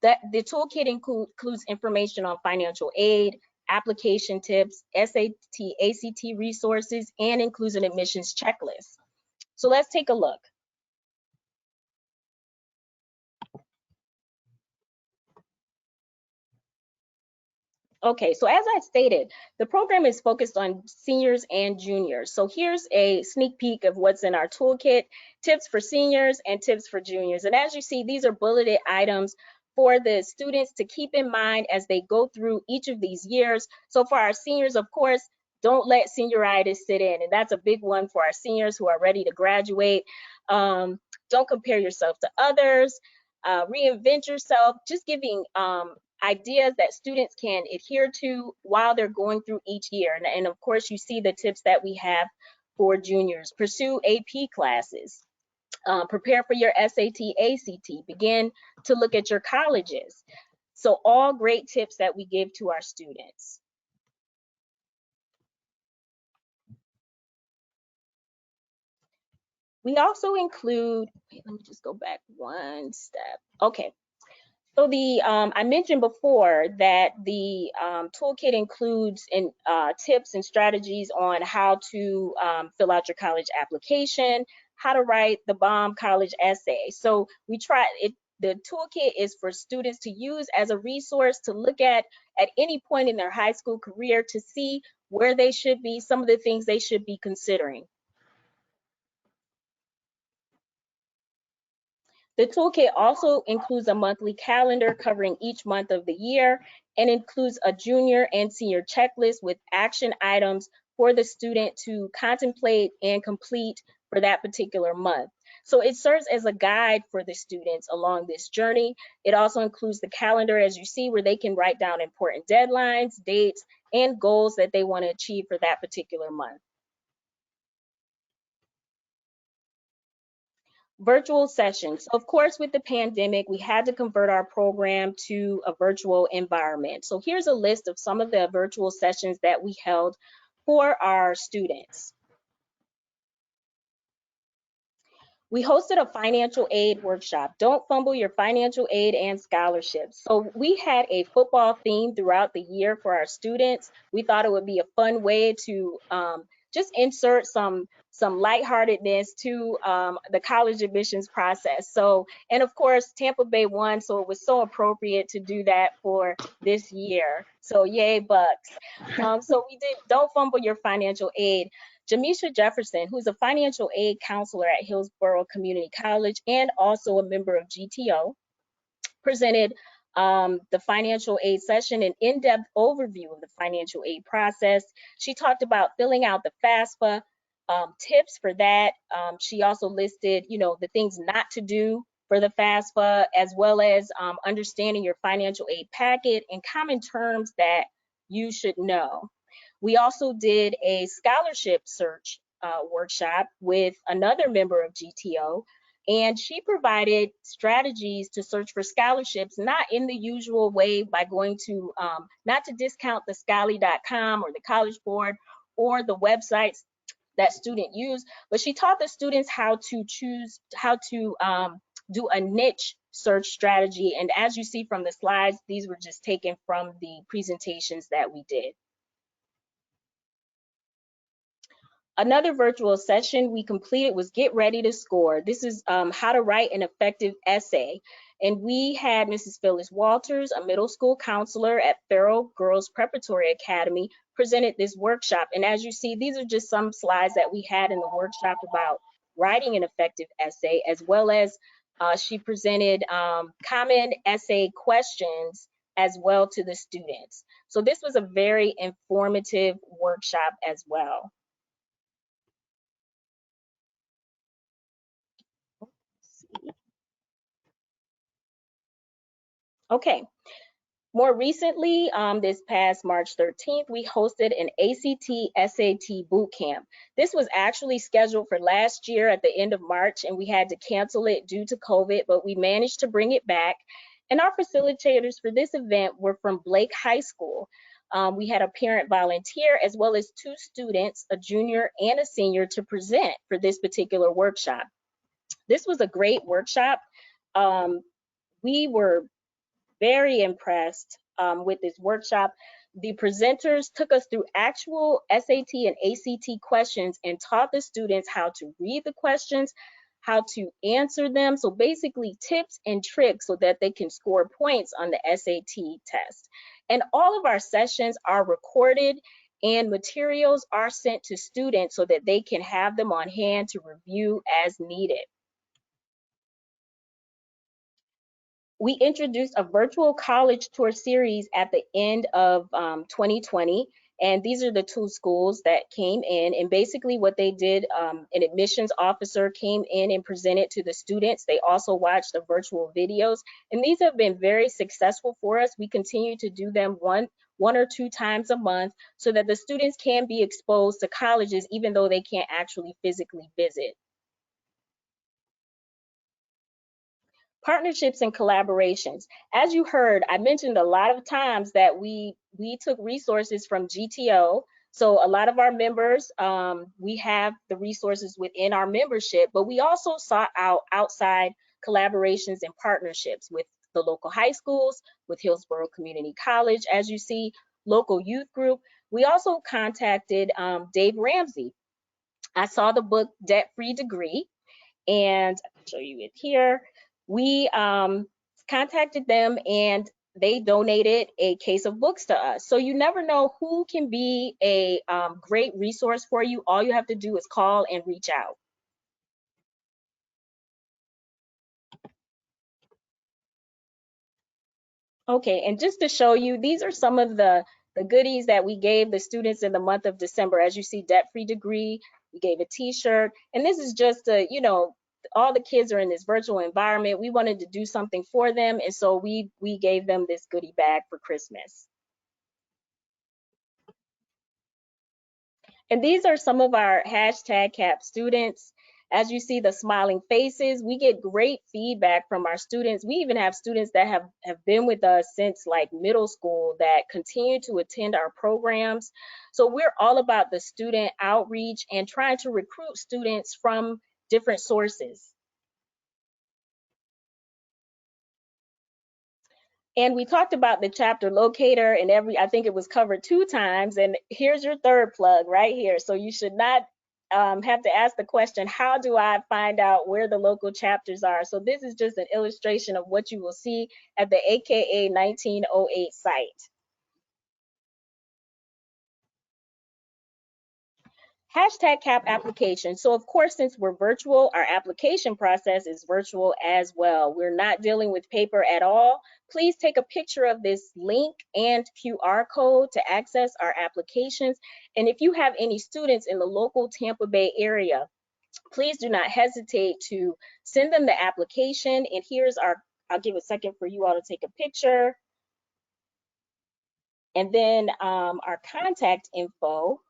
The toolkit includes information on financial aid, application tips, SAT, ACT resources, and includes an admissions checklist. So let's take a look. Okay, so as I stated, the program is focused on seniors and juniors. So here's a sneak peek of what's in our toolkit, tips for seniors and tips for juniors. And as you see, these are bulleted items for the students to keep in mind as they go through each of these years. So for our seniors, of course, don't let senioritis sit in. And that's a big one for our seniors who are ready to graduate. Don't compare yourself to others. Reinvent yourself, just giving ideas that students can adhere to while they're going through each year. And of course, you see the tips that we have for juniors. Pursue AP classes. Prepare for your SAT, ACT. Begin to look at your colleges. So all great tips that we give to our students. We also include, let me just go back one step. Okay. So I mentioned before that the toolkit includes tips and strategies on how to fill out your college application, how to write the bomb college essay. So The toolkit is for students to use as a resource to look at any point in their high school career to see where they should be, some of the things they should be considering. The toolkit also includes a monthly calendar covering each month of the year and includes a junior and senior checklist with action items for the student to contemplate and complete for that particular month. So it serves as a guide for the students along this journey. It also includes the calendar, as you see, where they can write down important deadlines, dates, and goals that they want to achieve for that particular month. Virtual sessions. Of course, with the pandemic, we had to convert our program to a virtual environment. So here's a list of some of the virtual sessions that we held for our students. We hosted a financial aid workshop. Don't fumble your financial aid and scholarships. So we had a football theme throughout the year for our students. We thought it would be a fun way to just insert some lightheartedness to the college admissions process. So, and of course, Tampa Bay won, so it was so appropriate to do that for this year. So yay, Bucks. So we did Don't Fumble Your Financial Aid. Jamisha Jefferson, who's a financial aid counselor at Hillsborough Community College and also a member of GTO, presented the financial aid session, an in-depth overview of the financial aid process. She talked about filling out the FAFSA, tips for that. She also listed, the things not to do for the FAFSA, as well as understanding your financial aid packet and common terms that you should know. We also did a scholarship search workshop with another member of GTO, and she provided strategies to search for scholarships, not in the usual way by going to, not to discount the Scholly.com or the College Board or the websites that student use, but she taught the students how to do a niche search strategy. And as you see from the slides, these were just taken from the presentations that we did. Another virtual session we completed was Get Ready to Score. This is how to write an effective essay. And we had Mrs. Phyllis Walters, a middle school counselor at Farrell Girls Preparatory Academy, presented this workshop. And as you see, these are just some slides that we had in the workshop about writing an effective essay, as well as she presented common essay questions as well to the students. So this was a very informative workshop as well. Okay, more recently, this past March 13th, we hosted an ACT SAT boot camp. This was actually scheduled for last year at the end of March, and we had to cancel it due to COVID, but we managed to bring it back. And our facilitators for this event were from Blake High School. We had a parent volunteer as well as 2 students, a junior and a senior, to present for this particular workshop. This was a great workshop. We were very impressed with this workshop. The presenters took us through actual SAT and ACT questions and taught the students how to read the questions, how to answer them. So basically tips and tricks so that they can score points on the SAT test. And all of our sessions are recorded and materials are sent to students so that they can have them on hand to review as needed. We introduced a virtual college tour series at the end of 2020, and these are the 2 schools that came in. And basically what they did, an admissions officer came in and presented to the students. They also watched the virtual videos, and these have been very successful for us. We continue to do them one or 2 times a month so that the students can be exposed to colleges even though they can't actually physically visit. Partnerships and collaborations. As you heard, I mentioned a lot of times that we took resources from GTO. So a lot of our members, we have the resources within our membership, but we also sought out outside collaborations and partnerships with the local high schools, with Hillsborough Community College, as you see, local youth group. We also contacted Dave Ramsey. I saw the book Debt Free Degree, and I'll show you it here. we contacted them and they donated a case of books to us. So you never know who can be a great resource for you. All you have to do is call and reach out. Okay, and just to show you, these are some of the goodies that we gave the students in the month of December. As you see, debt-free degree, we gave a t-shirt, and this is just a, you know, all the kids are in this virtual environment. We wanted to do something for them, and so we gave them this goodie bag for Christmas. And these are some of our #CAP students. As you see the smiling faces, we get great feedback from our students. We even have students that have been with us since like middle school that continue to attend our programs. So we're all about the student outreach and trying to recruit students from different sources. And we talked about the chapter locator and I think it was covered 2 times. And here's your third plug right here. So you should not have to ask the question, how do I find out where the local chapters are? So this is just an illustration of what you will see at the AKA 1908 site. #CAP application. So of course, since we're virtual, our application process is virtual as well. We're not dealing with paper at all. Please take a picture of this link and QR code to access our applications. And if you have any students in the local Tampa Bay area, please do not hesitate to send them the application. And here's I'll give a second for you all to take a picture. And then our contact info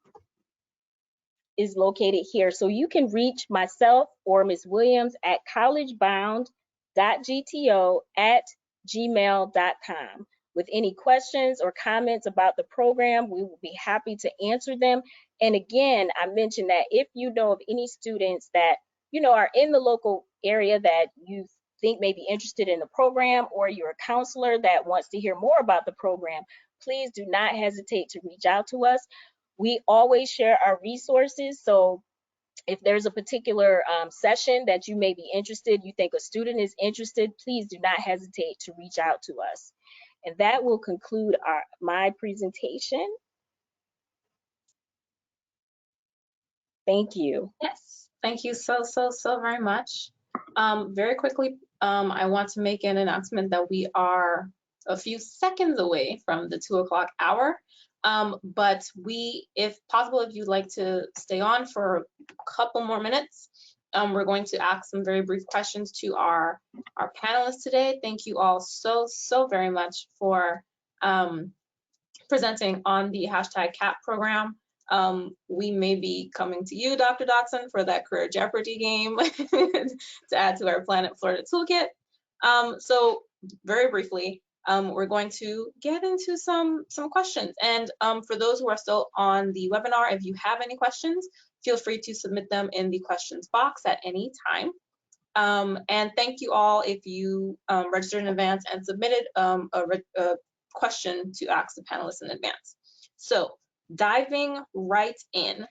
is located here. So you can reach myself or Ms. Williams at collegebound.gto@gmail.com with any questions or comments about the program. We will be happy to answer them. And again, I mentioned that if you know of any students that are in the local area that you think may be interested in the program, or you're a counselor that wants to hear more about the program, please do not hesitate to reach out to us. We always share our resources. So if there's a particular session that you may be interested, you think a student is interested, please do not hesitate to reach out to us. And that will conclude my presentation. Thank you. Yes, thank you so very much. Very quickly, I want to make an announcement that we are a few seconds away from the 2 o'clock hour. But if possible, if you'd like to stay on for a couple more minutes, we're going to ask some very brief questions to our panelists today. Thank you all so very much for presenting on the #CAP program. We may be coming to you, Dr. Dotson, for that Career Jeopardy game to add to our Planet Florida toolkit. So very briefly, we're going to get into some questions. And for those who are still on the webinar, if you have any questions, feel free to submit them in the questions box at any time. And thank you all if you registered in advance and submitted a question to ask the panelists in advance. So diving right in,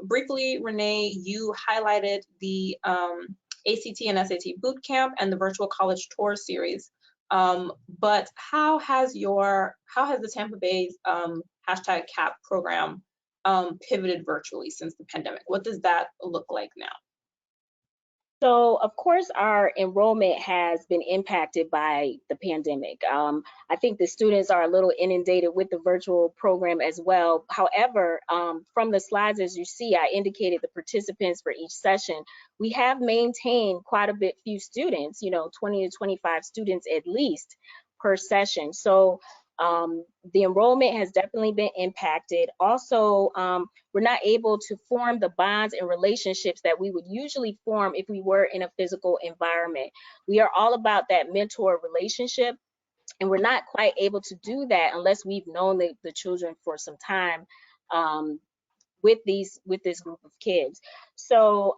briefly, Renee, you highlighted the ACT and SAT Bootcamp and the Virtual College Tour series. But how has the Tampa Bay's #CAP program pivoted virtually since the pandemic? What does that look like now? So, of course, our enrollment has been impacted by the pandemic. I think the students are a little inundated with the virtual program as well. However, from the slides, as you see, I indicated the participants for each session. We have maintained quite a few students, 20 to 25 students at least per session. So the enrollment has definitely been impacted. Also, we're not able to form the bonds and relationships that we would usually form if we were in a physical environment. We are all about that mentor relationship, and we're not quite able to do that unless we've known the children for some time with this group of kids. So,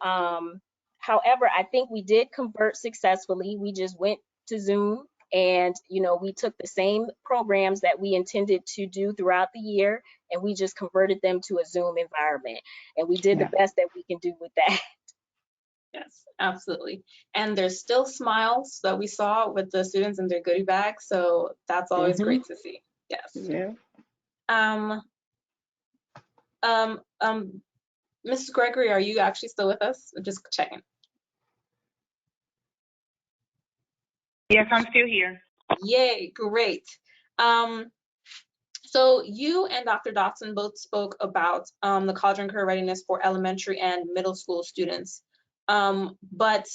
however, I think we did convert successfully. We just went to Zoom. And, we took the same programs that we intended to do throughout the year, and we just converted them to a Zoom environment. And we did the best that we can do with that. Yes, absolutely. And there's still smiles that we saw with the students in their goodie bags, so that's always great to see. Yes. Yeah. Mrs. Gregory, are you actually still with us? Just checking. Yes, I'm still here. Yay, great. So you and Dr. Dotson both spoke about the college and career readiness for elementary and middle school students. But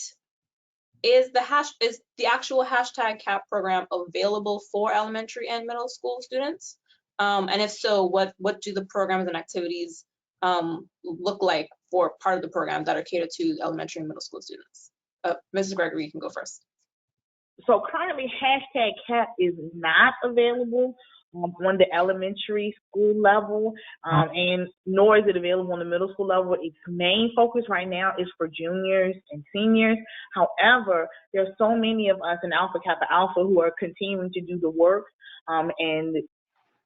is the actual hashtag CAP program available for elementary and middle school students? And if so, what do the programs and activities look like for part of the program that are catered to elementary and middle school students? Mrs. Gregory, you can go first. So currently, hashtag CAP is not available on the elementary school level, and nor is it available on the middle school level. Its main focus right now is for juniors and seniors. However, there are so many of us in Alpha Kappa Alpha who are continuing to do the work and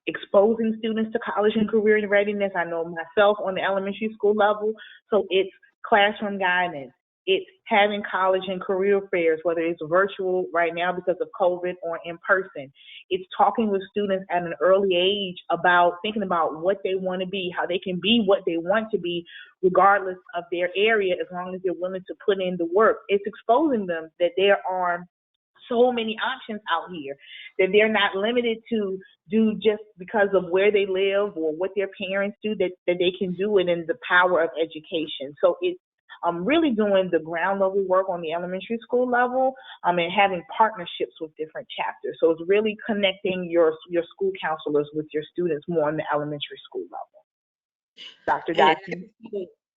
exposing students to college and career readiness. I know myself on the elementary school level, so it's classroom guidance. It's having college and career fairs, whether it's virtual right now because of COVID or in person. It's talking with students at an early age about thinking about what they want to be, how they can be what they want to be, regardless of their area, as long as they're willing to put in the work. It's exposing them that there are so many options out here, that they're not limited to do just because of where they live or what their parents do, that they can do it in the power of education. So it's really doing the ground level work on the elementary school level and having partnerships with different chapters. So it's really connecting your school counselors with your students more on the elementary school level. Dr. Dotson?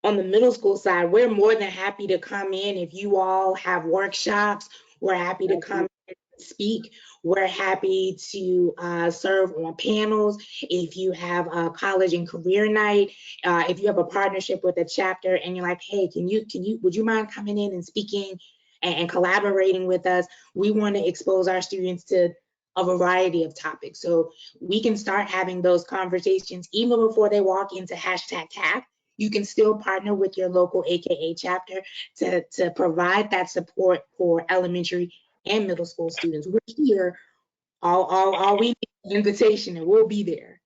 On the middle school side, we're more than happy to come in. If you all have workshops, we're happy to come and speak. We're happy to serve on panels. If you have a college and career night, if you have a partnership with a chapter and you're like, hey, would you mind coming in and speaking and collaborating with us? We want to expose our students to a variety of topics. So we can start having those conversations even before they walk into hashtag CAP. You can still partner with your local AKA chapter to provide that support for elementary and middle school students. We're here. All we need is an invitation and we'll be there.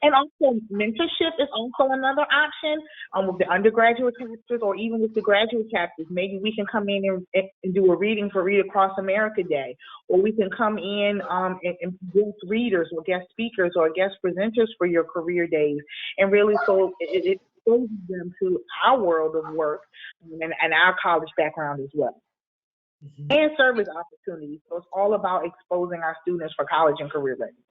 And also, mentorship is also another option with the undergraduate chapters or even with the graduate chapters. Maybe we can come in and do a reading for Read Across America Day, or we can come in and guest readers or guest speakers or guest presenters for your career days. And really, so it exposes them to our world of work and our college background as well. Mm-hmm. And service opportunities. So it's all about exposing our students for college and career readiness.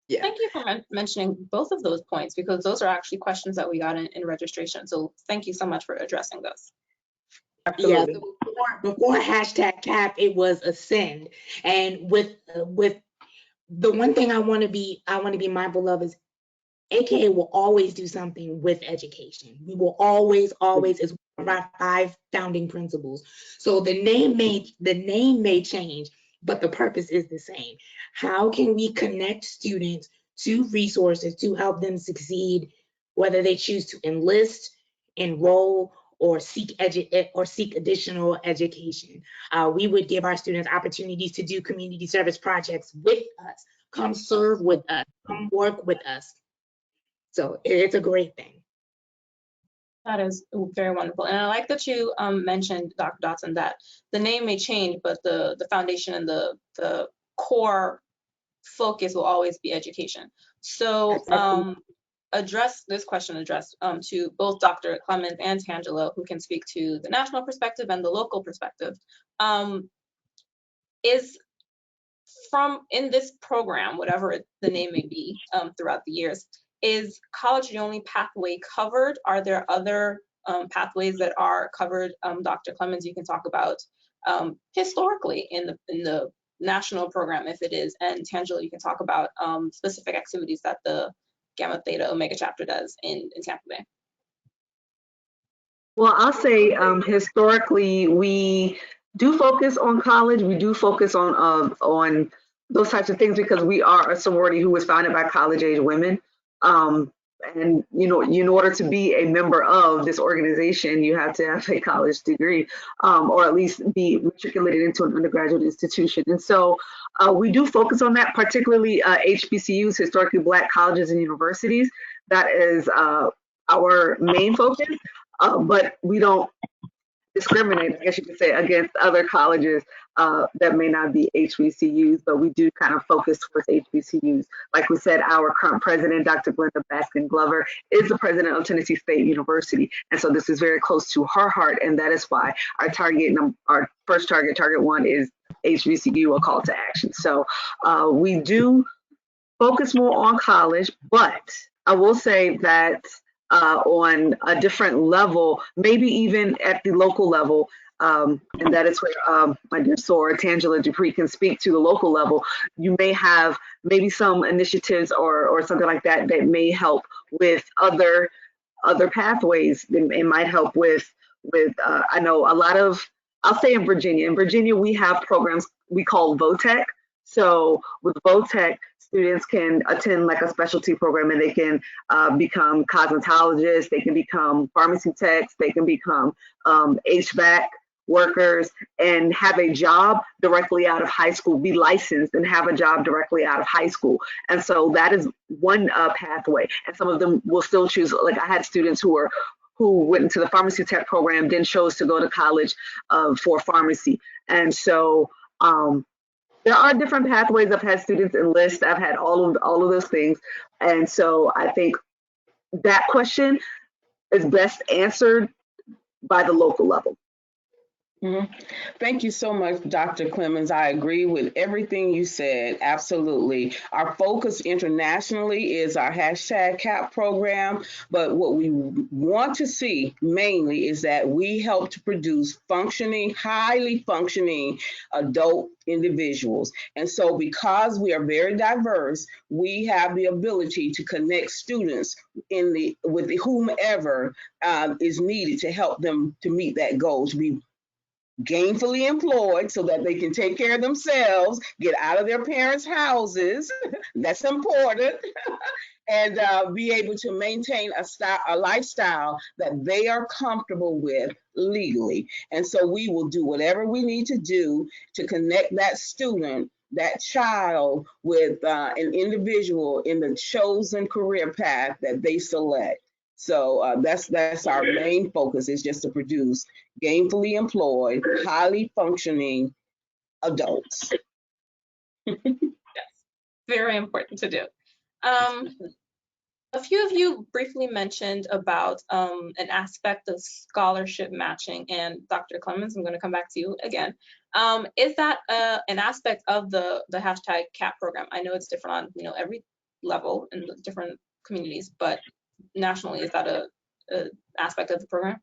Yeah. Thank you for mentioning both of those points, because those are actually questions that we got in registration. So thank you so much for addressing those. Absolutely. Yeah, so before hashtag CAP, it was Ascend. And with the one thing I want to be mindful of is AKA will always do something with education. We will always is one of our 5 founding principles. So the name may change, but the purpose is the same. How can we connect students to resources to help them succeed, whether they choose to enlist, enroll, or seek additional education? We would give our students opportunities to do community service projects with us. Come serve with us. Come work with us. So it's a great thing. That is very wonderful. And I like that you mentioned, Dr. Dotson, that the name may change, but the foundation and the core focus will always be education. So address this question addressed to both Dr. Clemens and Tangela, who can speak to the national perspective and the local perspective. Is from in this program, whatever the name may be throughout the years, is college the only pathway covered? Are there other pathways that are covered? Dr. Clemens, you can talk about historically in the national program, if it is, and Tangela, you can talk about specific activities that the Gamma Theta Omega chapter does in Tampa Bay. Well, I'll say historically, we do focus on college. We do focus on those types of things because we are a sorority who was founded by college-age women. and in order to be a member of this organization, you have to have a college degree, or at least be matriculated into an undergraduate institution. And so we do focus on that, particularly HBCUs, historically Black colleges and universities. That is our main focus, but we don't discriminate, I guess you could say, against other colleges that may not be HBCUs, but we do kind of focus towards HBCUs. Like we said, our current president, Dr. Glenda Baskin Glover, is the president of Tennessee State University. And so this is very close to her heart. And that is why our first target one is HBCU, a call to action. So we do focus more on college, but I will say that on a different level, maybe even at the local level, and that is where my dear Sora, Tangela Dupree can speak to the local level. You may have maybe some initiatives or something like that that may help with other pathways. It might help with I know a lot of, I'll say in Virginia we have programs we call VOTEC. So with VOTEC, students can attend like a specialty program, and they can become cosmetologists, they can become pharmacy techs, they can become HVAC workers, and have a job directly out of high school, be licensed and have a job directly out of high school. And so that is one pathway. And some of them will still choose, like I had students who went into the pharmacy tech program, then chose to go to college for pharmacy. And so there are different pathways. I've had students enlist. I've had all of those things. And so I think that question is best answered by the local level. Mm-hmm. Thank you so much, Dr. Clemens. I agree with everything you said. Absolutely. Our focus internationally is our #CAP program, but what we want to see mainly is that we help to produce highly functioning adult individuals. And so because we are very diverse, we have the ability to connect students with whomever is needed to help them to meet that goal, to be gainfully employed so that they can take care of themselves, get out of their parents' houses. That's important. And be able to maintain a lifestyle that they are comfortable with legally. And so we will do whatever we need to do to connect that student, that child, with an individual in the chosen career path that they select. So that's our main focus, is just to produce gainfully employed, highly functioning adults. Yes, very important to do. A few of you briefly mentioned about an aspect of scholarship matching, and Dr. Clemens, I'm going to come back to you again. Is that an aspect of the #CAP program? I know it's different on every level in the different communities, but nationally, is that a aspect of the program?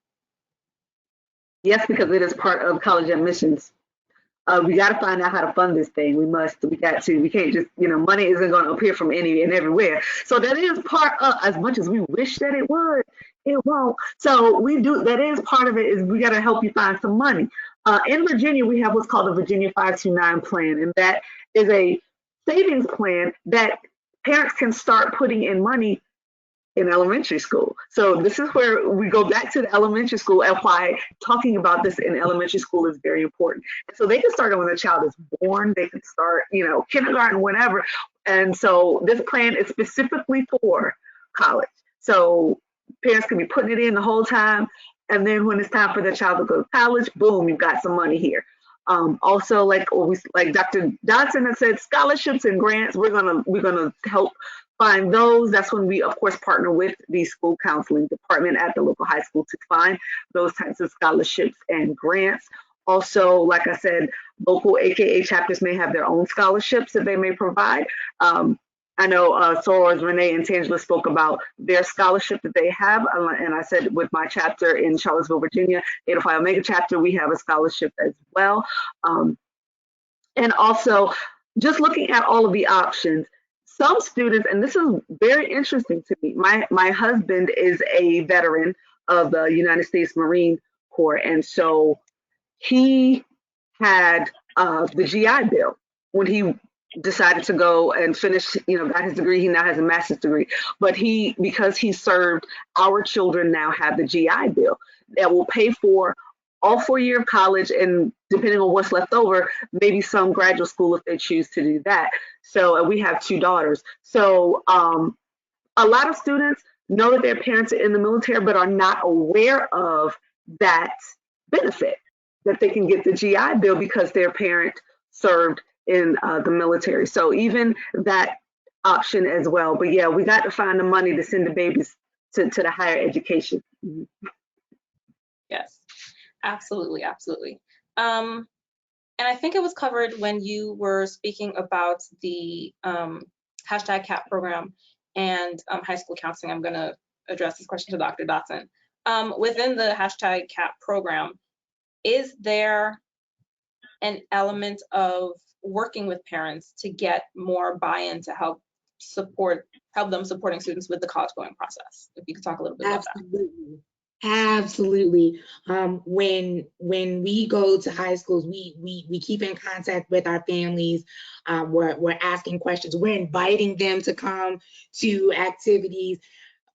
Yes, because it is part of college admissions. We got to find out how to fund this thing. We can't just, money isn't going to appear from any and everywhere. So that is part of, as much as we wish that it would, it won't. So that is part of it, is we got to help you find some money. In Virginia, we have what's called the Virginia 529 plan, and that is a savings plan that parents can start putting in money in elementary school. So this is where we go back to the elementary school, and why talking about this in elementary school is very important. And so they can start it when the child is born. They can start, kindergarten, whatever. And so this plan is specifically for college. So parents can be putting it in the whole time. And then when it's time for the child to go to college, boom, you've got some money here. Also, like Dr. Dodson has said, scholarships and grants, we're gonna help find those. That's when we, of course, partner with the school counseling department at the local high school to find those types of scholarships and grants. Also, like I said, local AKA chapters may have their own scholarships that they may provide. I know Soros, Renee, and Tangela spoke about their scholarship that they have. And I said with my chapter in Charlottesville, Virginia, 805 Omega chapter, we have a scholarship as well. And also, just looking at all of the options, some students, and this is very interesting to me, my husband is a veteran of the United States Marine Corps. And so he had the GI Bill when he decided to go and finish, got his degree. He now has a master's degree. But because he served, our children now have the GI Bill that will pay for all 4 years of college, and depending on what's left over, maybe some graduate school if they choose to do that. So we have 2 daughters. So a lot of students know that their parents are in the military, but are not aware of that benefit, that they can get the GI Bill because their parent served in the military. So even that option as well. But yeah, we got to find the money to send the babies to the higher education. Yes, absolutely, absolutely. And I think it was covered when you were speaking about the hashtag CAP program and high school counseling. I'm going to address this question to Dr. Dotson. Within the hashtag CAP program, is there an element of working with parents to get more buy-in to help them supporting students with the college going process? If you could talk a little bit about that. Absolutely. When we go to high schools, we keep in contact with our families. We're asking questions. We're inviting them to come to activities.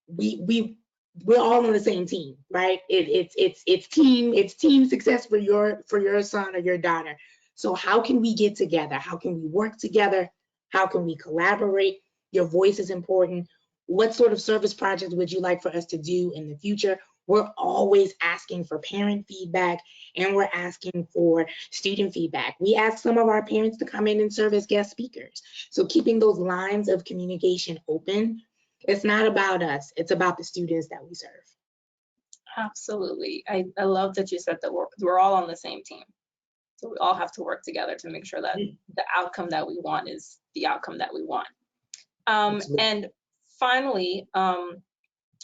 We're all on the same team, right? It's team success for your son or your daughter. So how can we get together? How can we work together? How can we collaborate? Your voice is important. What sort of service projects would you like for us to do in the future? We're always asking for parent feedback, and we're asking for student feedback. We ask some of our parents to come in and serve as guest speakers. So keeping those lines of communication open. It's not about us, it's about the students that we serve. Absolutely. I love that you said that we're all on the same team. So we all have to work together to make sure that the outcome that we want is the outcome that we want. And finally,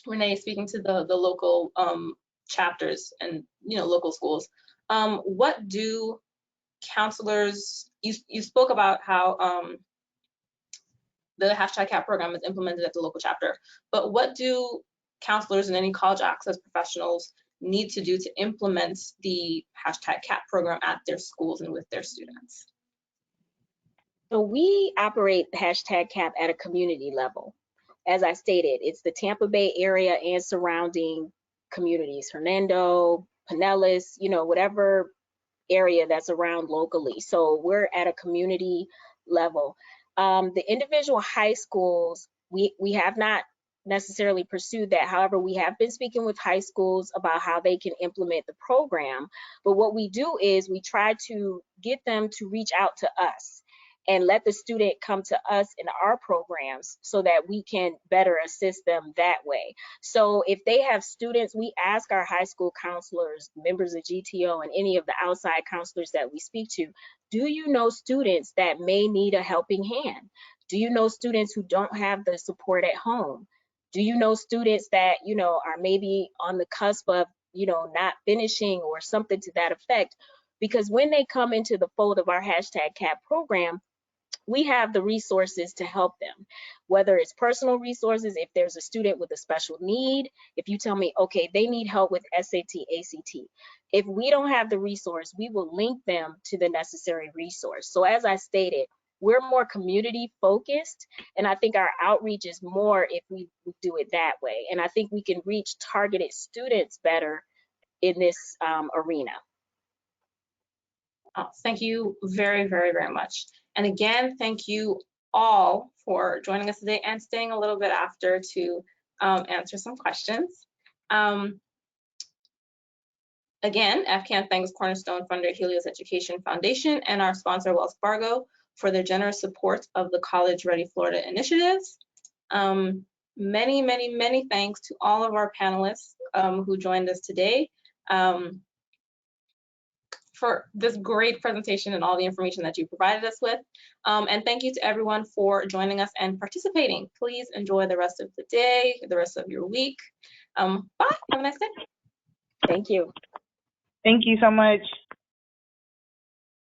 Renee, speaking to the local chapters and local schools, what do counselors, you spoke about how the hashtag CAP program is implemented at the local chapter, but what do counselors and any college access professionals need to do to implement the hashtag CAP program at their schools and with their students? So we operate hashtag CAP at a community level. As I stated, it's the Tampa Bay area and surrounding communities, Hernando, Pinellas, whatever area that's around locally. So we're at a community level. The individual high schools, we have not necessarily pursued that. However, we have been speaking with high schools about how they can implement the program. But what we do is we try to get them to reach out to us and let the student come to us in our programs so that we can better assist them that way. So if they have students, we ask our high school counselors, members of GTO, and any of the outside counselors that we speak to, do you know students that may need a helping hand? Do you know students who don't have the support at home? Do you know students that, are maybe on the cusp of, not finishing or something to that effect? Because when they come into the fold of our hashtag CAP program, we have the resources to help them, whether it's personal resources, if there's a student with a special need, if you tell me, okay, they need help with SAT, ACT. If we don't have the resource, we will link them to the necessary resource. So as I stated, we're more community focused, and I think our outreach is more if we do it that way. And I think we can reach targeted students better in this arena. Oh, thank you very, very, very much. And again, thank you all for joining us today and staying a little bit after to answer some questions. Again, FCAN thanks Cornerstone funder Helios Education Foundation and our sponsor Wells Fargo for their generous support of the College Ready Florida initiatives. Many, many, many thanks to all of our panelists who joined us today. For this great presentation and all the information that you provided us with. And thank you to everyone for joining us and participating. Please enjoy the rest of the day, the rest of your week. Bye, have a nice day. Thank you. Thank you so much.